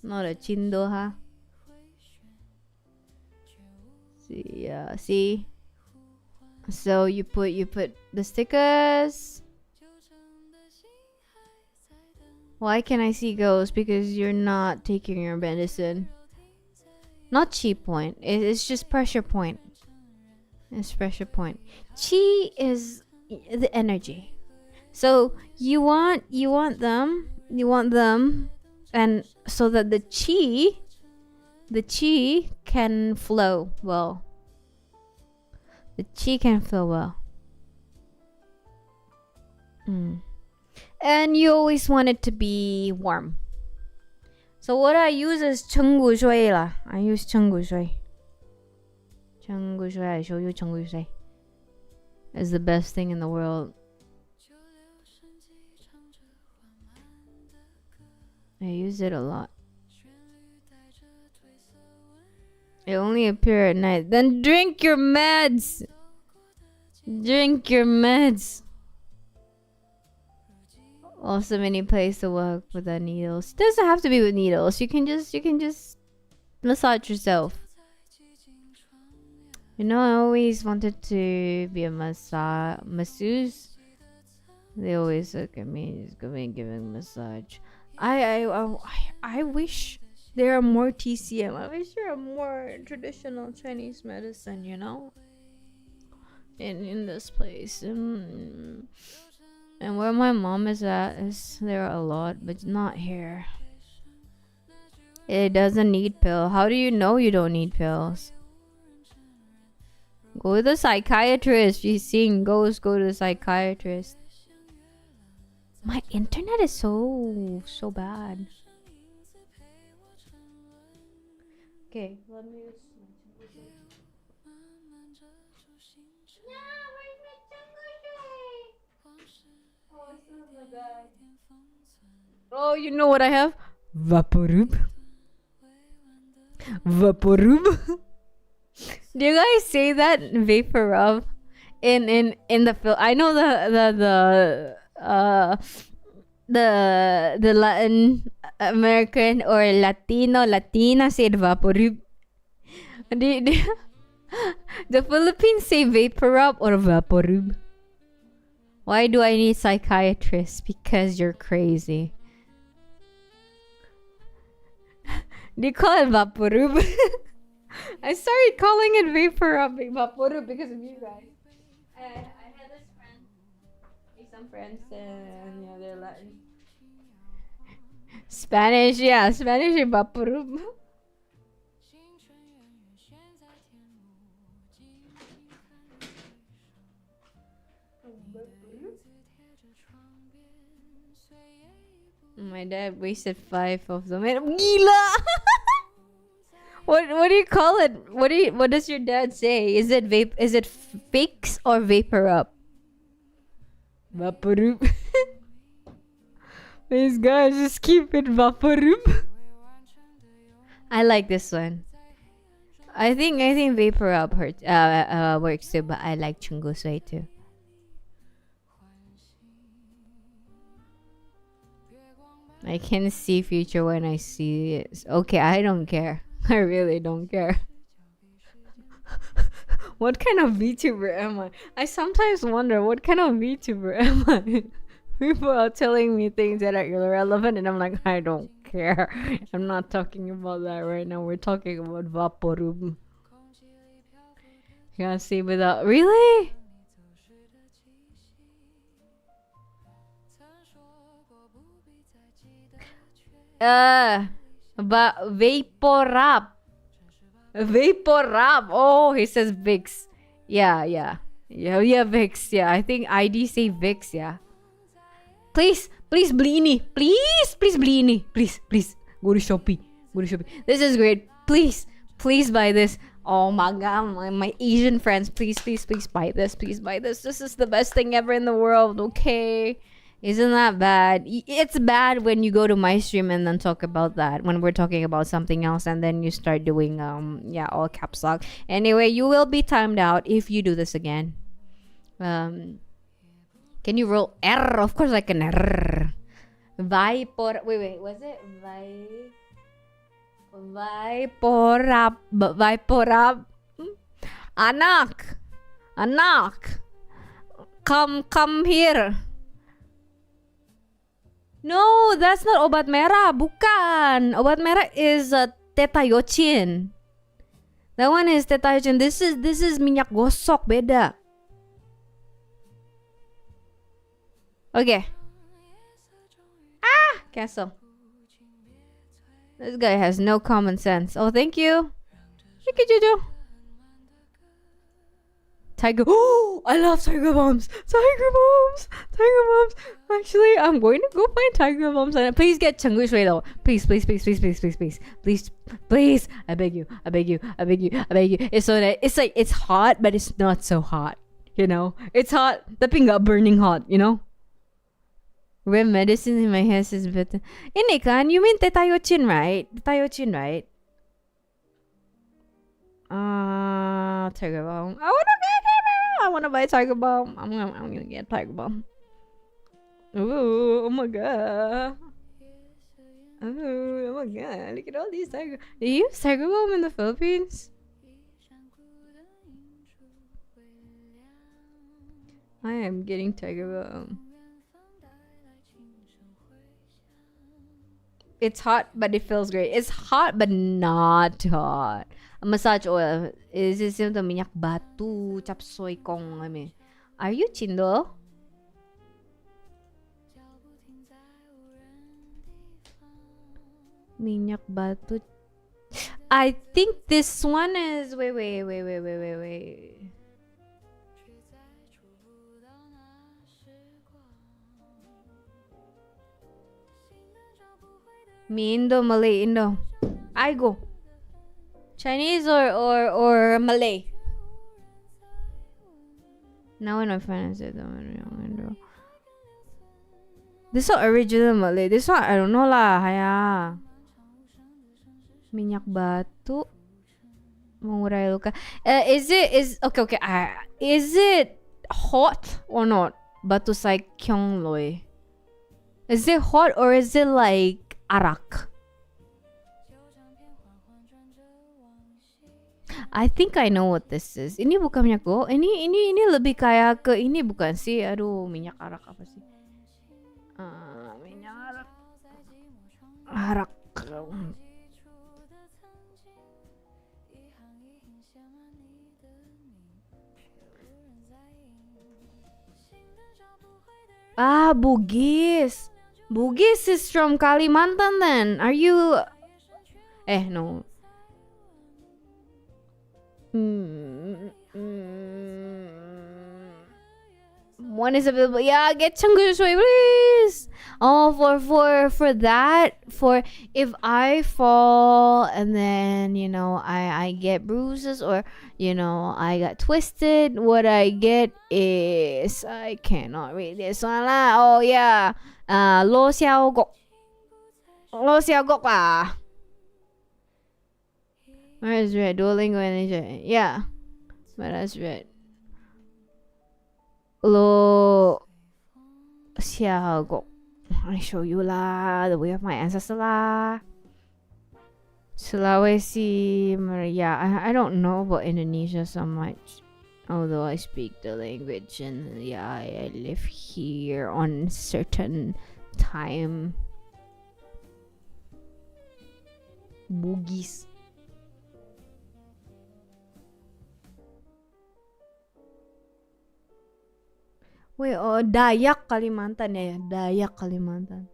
Not a Chindo, huh? See. So you put the stickers. Why can I see ghosts? Because you're not taking your medicine. Not chi point. It's just pressure point. It's pressure point. Chi is the energy. So you want them, and so that the chi can flow well. The chi can feel well. And you always want it to be warm. So what I use is 청구 shui lah. I use 청구 shui. 청구 shui. I show you 청구 shui. It's the best thing in the world. I use it a lot. It only appears at night. Then drink your meds. Drink your meds. Also, many places to work with the needles. It doesn't have to be with needles. You can just massage yourself. You know, I always wanted to be a masseuse. They always look at me, just giving a massage. I wish there are more TCM. I wish there are more traditional Chinese medicine, you know, in this place. And where my mom is at, there are a lot, but not here. It doesn't need pill. How do you know you don't need pills? Go to the psychiatrist. If you're seeing ghosts, go to the psychiatrist. My internet is so bad. Okay, let me use Oh, you know what I have? Vaporub. Vaporub. Do you guys say that vapor rub in the film? I know the Latin American or Latina said vaporub. The Philippines say vapor rub or vaporub. Why do I need psychiatrists? Because you're crazy. They call it vaporub. I started calling it vaporub because of you guys. I had this friend, some friends, and yeah, they're Latin. Spanish, yeah, Spanish is vaporub. My dad wasted 5 of them. Gila! What do you call it? What does your dad say? Is it fix or vapor up? Vaporub. These guys just keep it vaporub. I like this one. I think vapor up works too, but I like chungusui too. I can see future when I see it. Okay, I don't care. I really don't care. What kind of VTuber am I? I sometimes wonder what kind of VTuber am I? People are telling me things that are irrelevant and I'm like, I don't care. I'm not talking about that right now. We're talking about vaporub. You can't see without... Really? Vaporub. Vaporub. Oh, he says Vix. Yeah, Vix. Yeah, I think ID say Vix. Yeah. Please, Bleeny. Please, Bleeny. Please. Go to Shopee. This is great. Please buy this. Oh my god, my Asian friends. Please buy this. Please buy this. This is the best thing ever in the world. Okay. Isn't that bad? It's bad when you go to my stream and then talk about that when we're talking about something else and then you start doing all caps lock. Anyway, you will be timed out if you do this again. Can you roll R? Of course I can R. Vipor. Wait. Was it Viporab? Anak. Come here. No, that's not obat merah. Bukan. Obat merah is tetayocin. That one is tetayocin. This is minyak gosok, beda. Okay. Cancel. This guy has no common sense. Oh, thank you. Thank you, Jojo. Tiger. Oh, I love tiger bombs. Tiger bombs. Tiger bombs. Actually, I'm going to go find tiger bombs. And please get Chenggu Shui though. Please, please, please, please, please, please, please, please, please. I beg you. I beg you. I beg you. I beg you. It's so that it's like it's hot, but it's not so hot. You know, it's hot. Tapi nggak burning hot. You know. Red medicine in my head is better. Ini kan, you mean Tetayochin, right? Tetayochin, right? Tiger bomb. I wanna buy tiger bomb. I'm gonna get tiger bomb. Oh my god. Oh my god. Look at all these tiger. Do you use tiger bomb in the Philippines? I am getting tiger bomb. It's hot, but it feels great. It's hot, but not hot. Massage oil is it the minyak batu chap soy kong I mean. Are you chindo? Minyak batu. I think this one is wait. Me Indo, Malay, Indo. I go. Chinese or Malay? Now when I find it, this one original Malay. This one I don't know lah. Haya. Minyak batu. Mengurai luka. Is it hot or not? Batu sai kyong loy. Is it hot or is it like arak? I think I know what this is. Ini bukan minyak go. Ini lebih kayak ke ini bukan sih? Aduh, minyak arak apa sih? Minyak arak. Arak. Bugis. Bugis is from Kalimantan then. Are you... no. One is available. Yeah, get Chenggu Shui, please. Oh, for that, for if I fall and then I get bruises or I got twisted, what I get is I cannot read this one lah. Oh yeah, Lo Xiao Gok lah. Where is red? Duolingo and yeah, but that's red. Lo Xiao Gok. I show you lah, the way of my ancestor lah. Sulawesi, yeah, I don't know about Indonesia so much, although I speak the language and yeah, I live here on certain time. Bugis. Wait, oh, Dayak Kalimantan ya, Dayak Kalimantan.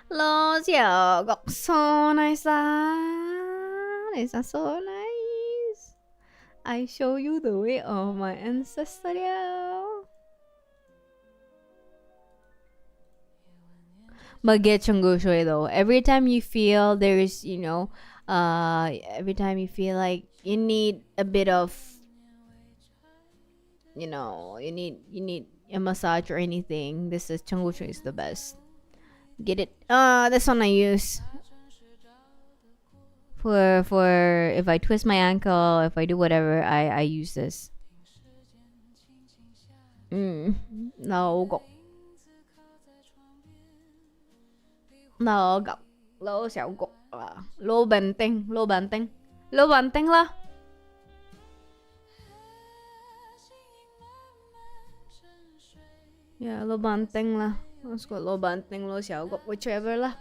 Lo Xiao Gok, so nice ah. It's so nice. I show you the way of my ancestral. But get Chenggu Shui though. Every time you feel there's, every time you feel like you need a bit of you need a massage or anything, this is Chenggu Shui is the best. Get it. This one I use for if I twist my ankle, if I do whatever, I use this. No go. No go. Lo xiao go. Lo banteng lah. Yeah, lo banteng lah. Let's go lo banteng, lo xiao gok, whichever lah.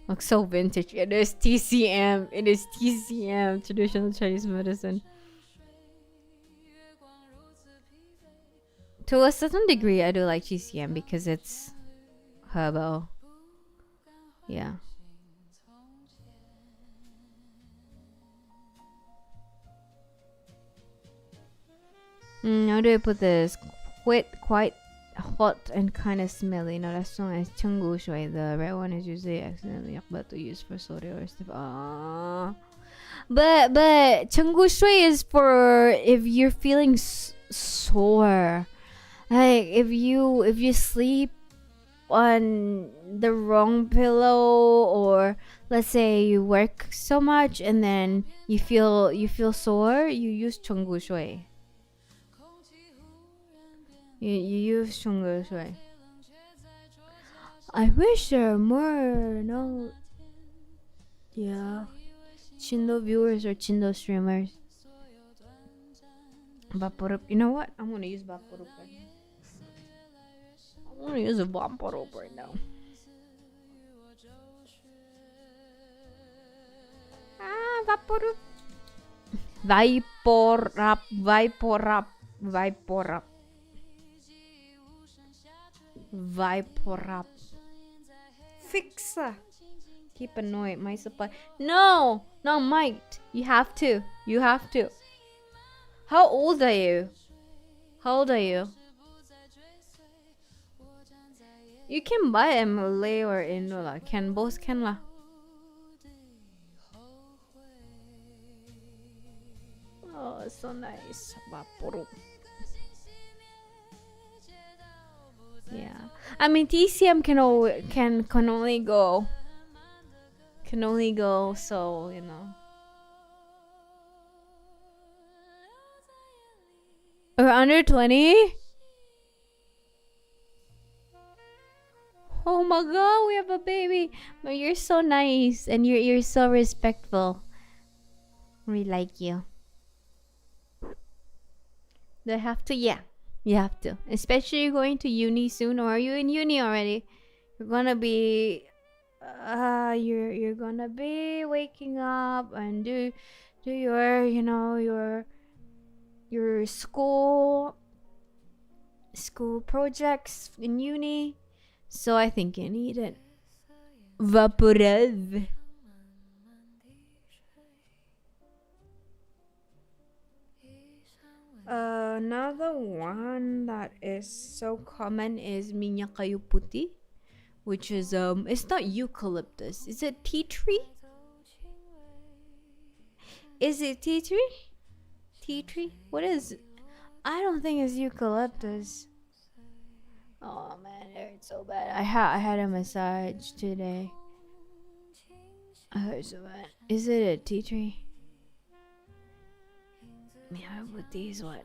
Looks so vintage. It is TCM. It is TCM, traditional Chinese medicine. To a certain degree, I do like TCM because it's herbal. Yeah. How do I put this? Quite hot and kind of smelly. No, that song is Chungu Shui. The red one is usually accidentally about to use for soda or stuff. But Chungu Shui is for if you're feeling sore. Like if you sleep on the wrong pillow, or let's say you work so much and then you feel sore, you use Chungu Shui. You use Chungu Shui. I wish there are more Chindo viewers or Chindo streamers. Vaporup. You know what? I'm gonna use Vaporup right now. I'm gonna use a Vaporup right now. Vaporup. Vaporap. Fixa. Keep annoyed. My supply. No, might. You have to. How old are you? You can buy a Malay or Indo lah. Both can lah. Oh, so nice. Vaporup. Yeah, I mean TCM can only go. So you know. Or under 20. Oh my god, we have a baby. But you're so nice and you're so respectful. We like you. Do I have to? Yeah. You have to, especially going to uni soon. Or are you in uni already? You're gonna be, you're gonna be waking up and do your, your school projects in uni. So I think you need it. Vaporub. Another one that is so common is minyak kayu putih, which is it's not eucalyptus. Is it tea tree? Is it tea tree? Tea tree? What is it? I don't think it's eucalyptus. Oh man, it hurts so bad. I had a massage today. I hurt so bad. Is it a tea tree? Yeah, but these what?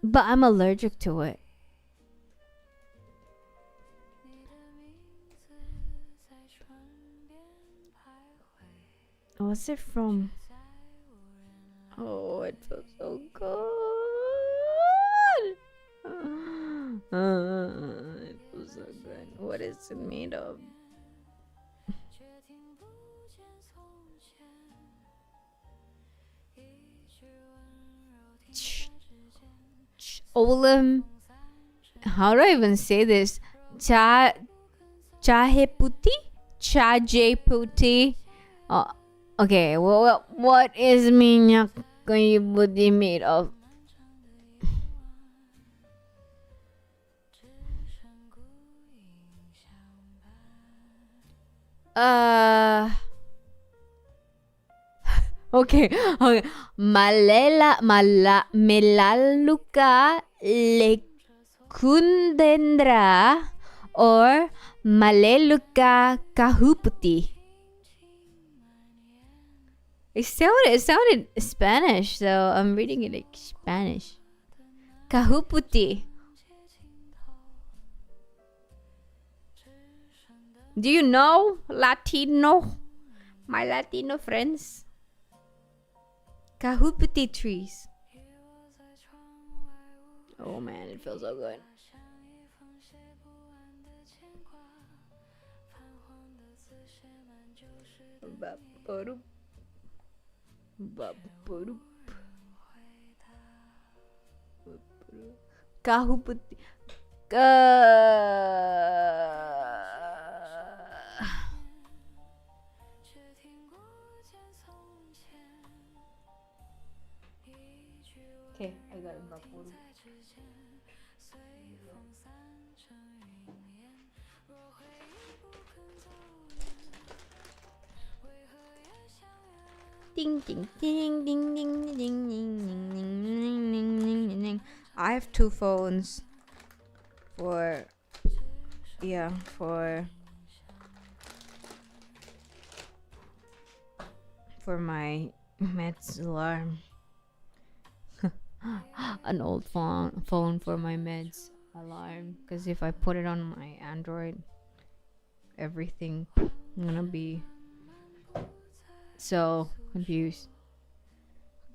But I'm allergic to it. What's it from? Oh, it feels so good. It feels so good. What is it made of? Olam. How do I even say this? Chahe puti? Chaje puti? Oh, okay. Well, what is minyak kayu putih made of? Okay. Melaluka lekundendra or Maleluka kahuputi. It sounded Spanish, so I'm reading it like Spanish. Kahuputi. Do you know Latino? My Latino friends? Kahuputi trees. Oh man, it feels so good. Baporup. Kahuputi. Okay. Ding ding ding ding ding ding ding ding ding ding ding ding. I have two phones for for my meds alarm. An old phone for my meds alarm, because if I put it on my Android, everything I'm gonna be so confused.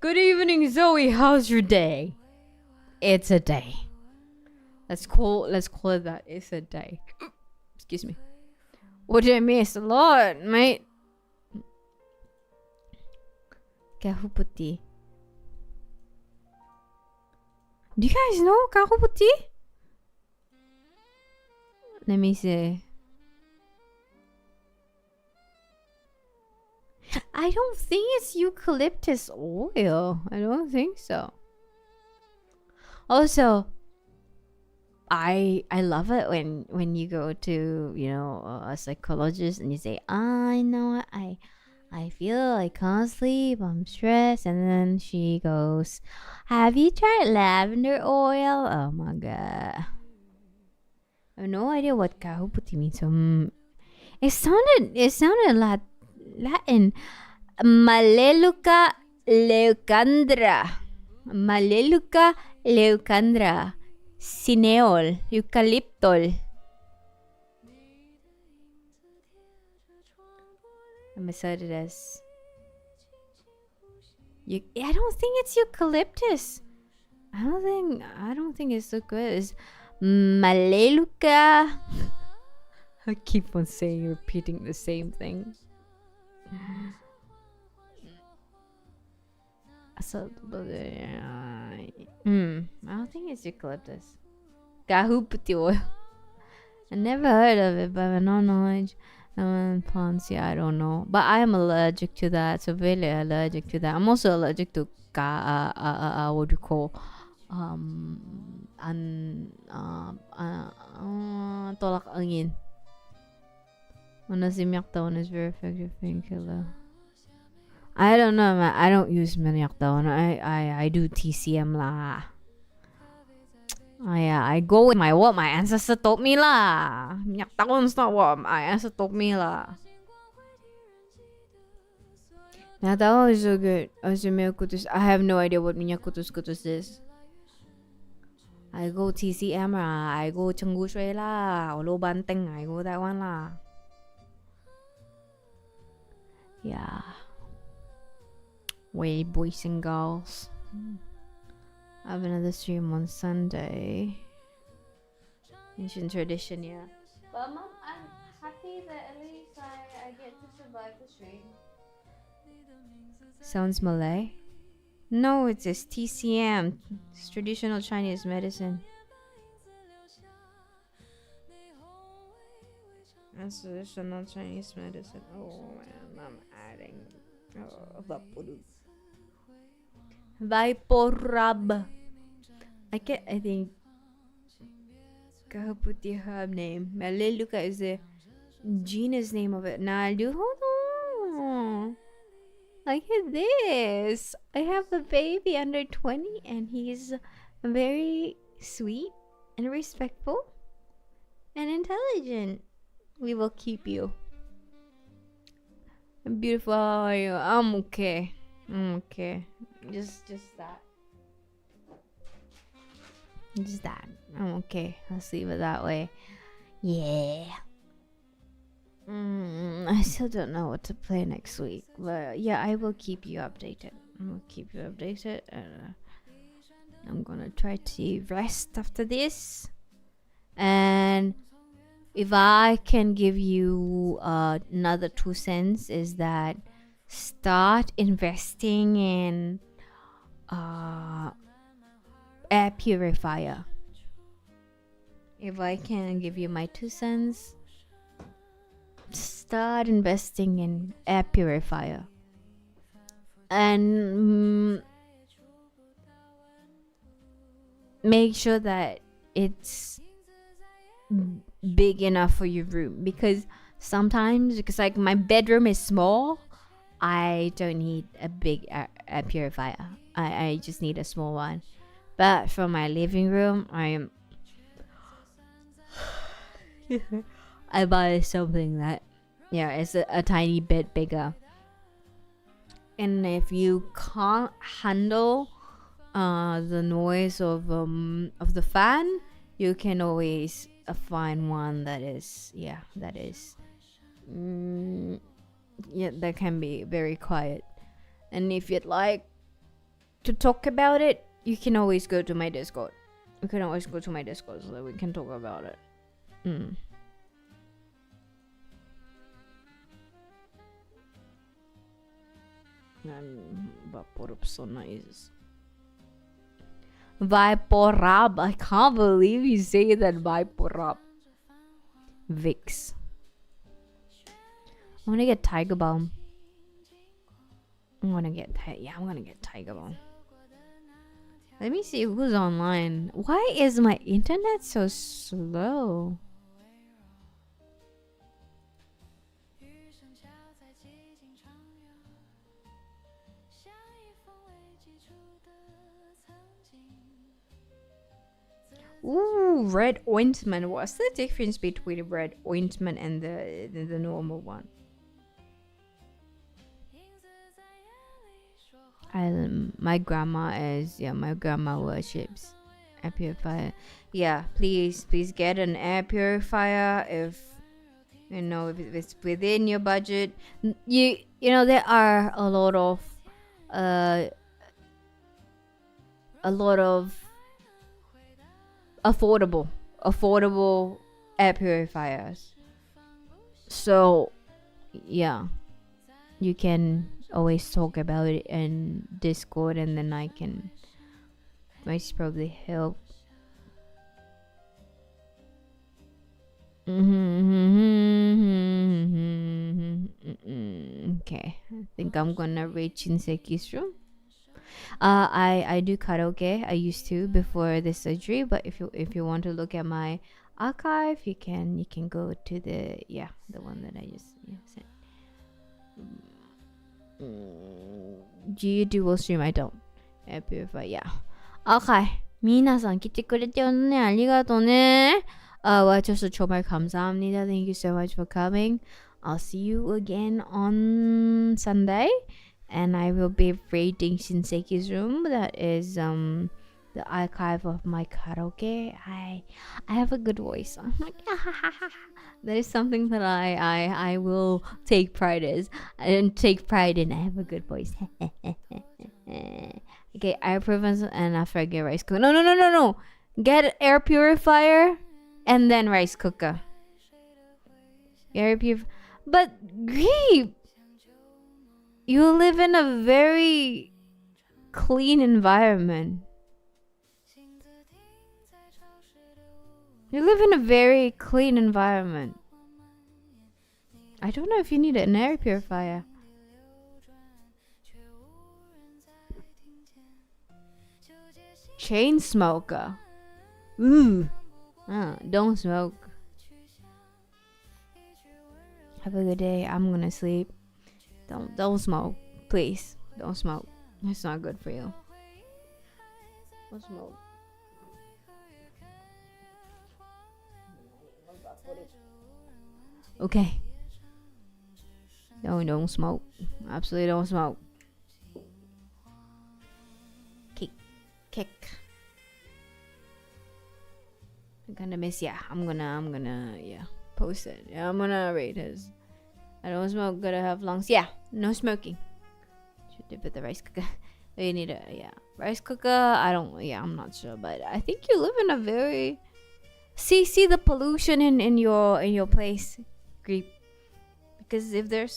Good evening, Zoey. How's your day? It's a day. Let's call it that. It's a day. Excuse me. What did I miss? A lot, mate. Kahuputi. Do you guys know kahuputi? Let me see. I don't think it's eucalyptus oil. I don't think so. Also, I love it when you go to, you know, a psychologist and you say, I know what, I feel I can't sleep, I'm stressed, and then she goes, have you tried lavender oil? Oh my god. I have no idea what kahuputi means. It sounded Latin. Maleluca leucandra. Maleluca leucandra. Cineol. Eucalyptol. I'm excited as. I don't think it's eucalyptus. I don't think it's so good. It's Maleluca. I keep on repeating the same thing. So, I don't think it's eucalyptus. Kahuputi oil. I never heard of it, but no knowledge. Plants, yeah, I don't know. But I am allergic to that, so really allergic to that. I'm also allergic to what do you call tolak angin. Simyak daon is very effective painkiller. I don't know, man. I don't use manyak daon. I do TCM lah. I go with what my ancestor told me lah. Minyak daon's not what my ancestor told me lah. Minyak daon is so good. I have no idea what minyak kutus is. I go TCM lah. I go Chenggu Shui lah. Olo Banteng. I go that one lah. Yeah. Way boys and girls. I have another stream on Sunday. Ancient tradition, yeah. But Mom, I'm happy that at least I get to survive the stream. Sounds Malay? No, it's just TCM. It's traditional Chinese medicine. That's traditional Chinese medicine. Oh man, I'm adding. Viporub. I think Kahuputi herb name. Maleluca is the genus name of it. Now, hold on. Look at this. I have a baby under 20 and he's very sweet and respectful and intelligent. We will keep you. Beautiful, how are you? I'm okay. Just that. Just that. I'm okay. Let's leave it that way. Yeah. I still don't know what to play next week, but yeah, I will keep you updated. I'm gonna try to rest after this, and if I can give you another 2 cents, is that start investing in air purifier. If I can give you my 2 cents, start investing in air purifier. And make sure that it's big enough for your room, because sometimes, like my bedroom is small, I don't need a big air purifier. I just need a small one. But for my living room, I buy something that, yeah, it's a tiny bit bigger. And if you can't handle the noise of the fan, you can always find one that is that can be very quiet. And if you'd like to talk about it, you can always go to my Discord. You can always go to my Discord so that we can talk about it. Nice. Viporab. I can't believe you say that. Viporab. Vicks. I'm gonna get Tiger Balm. I'm gonna get Tiger Balm. Let me see who's online. Why is my internet so slow? Ooh, red ointment. What's the difference between red ointment and the normal one? My grandma worships air purifier. Yeah, please get an air purifier if it's within your budget. You know there are a lot of affordable air purifiers. So yeah, you can always talk about it in Discord, and then I can most probably help. Okay, I think I'm gonna reach Shinseki's room. I do karaoke. I used to before the surgery, but if you want to look at my archive, you can go to the one that I just sent. Do you dual stream? I don't. Air purifier, yeah. Okay. 皆さん来てくれてるね。ありがとうね。와주셔서 정말 감사합니다. Thank you so much for coming. I'll see you again on Sunday, and I will be raiding Shinseki's room. That is the archive of my karaoke. I have a good voice. I'm like, that is something that I will take pride in. I have a good voice. Okay, air purifier and after I get rice cooker. No. Get an air purifier and then rice cooker. Air purifier. But Greep, you live in a very clean environment. You live in a very clean environment. I don't know if you need an air purifier. Chain smoker. Ooh. Don't smoke. Have a good day. I'm gonna sleep. Don't smoke. Please. Don't smoke. It's not good for you. Don't smoke. Okay. Don't smoke. Absolutely don't smoke. Kick. I'm gonna miss. Yeah, I'm gonna post it. Yeah, I'm gonna rate his. I don't smoke. Gotta have lungs. Yeah, no smoking. Should dip with the rice cooker. You need a rice cooker. I'm not sure, but I think you live in a very see the pollution in your place, Greep. Because if the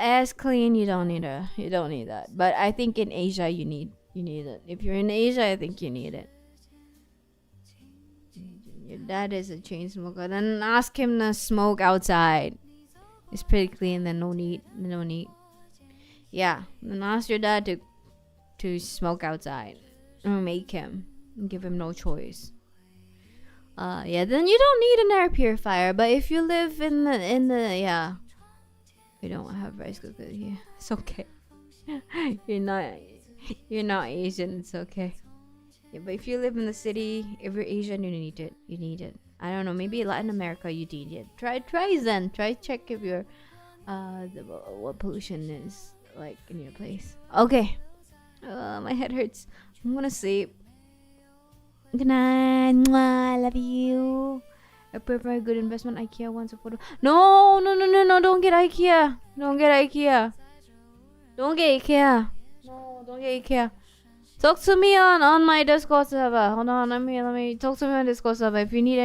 air is clean, you don't need that. But I think in Asia you need it. If you're in Asia, I think you need it. Your dad is a chain smoker. Then ask him to smoke outside. It's pretty clean. Then no need. Yeah. Then ask your dad to smoke outside. Or make him. Give him no choice. Yeah, then you don't need an air purifier. But if you live in the yeah, we don't have rice cooker here. It's okay. you're not Asian. It's okay. Yeah, but if you live in the city, if you're Asian, you need it. You need it. I don't know. Maybe Latin America, you need it. Try Zen. Try check if your what pollution is like in your place. Okay. My head hurts. I'm gonna sleep. Good night. Mwah, I love you. I prefer a good investment. IKEA wants a photo. No. Don't get IKEA. Don't get IKEA. Don't get IKEA. No, don't get IKEA. Talk to me on my Discord server. Hold on, let me talk to me on Discord server. If you need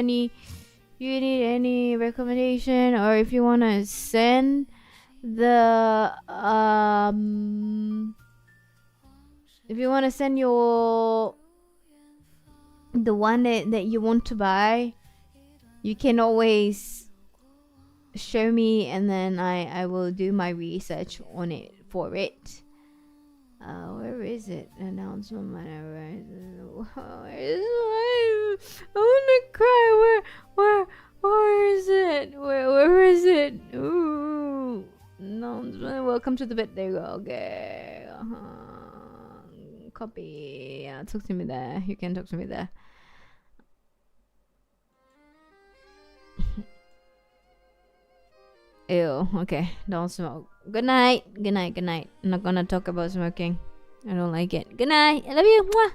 any recommendation, or if you wanna send the if you wanna send your the one that you want to buy, you can always show me, and then I will do my research on it for it. Where is it? Announcement. Where is it? I wanna cry. Where is it? Where is it? Ooh. No. Welcome to the bit. There you go. Okay. Copy. Yeah, talk to me there. You can talk to me there. Ew. Okay. Don't smoke. Good night. I'm not gonna talk about smoking. I don't like it. Good night. I love you. Mwah.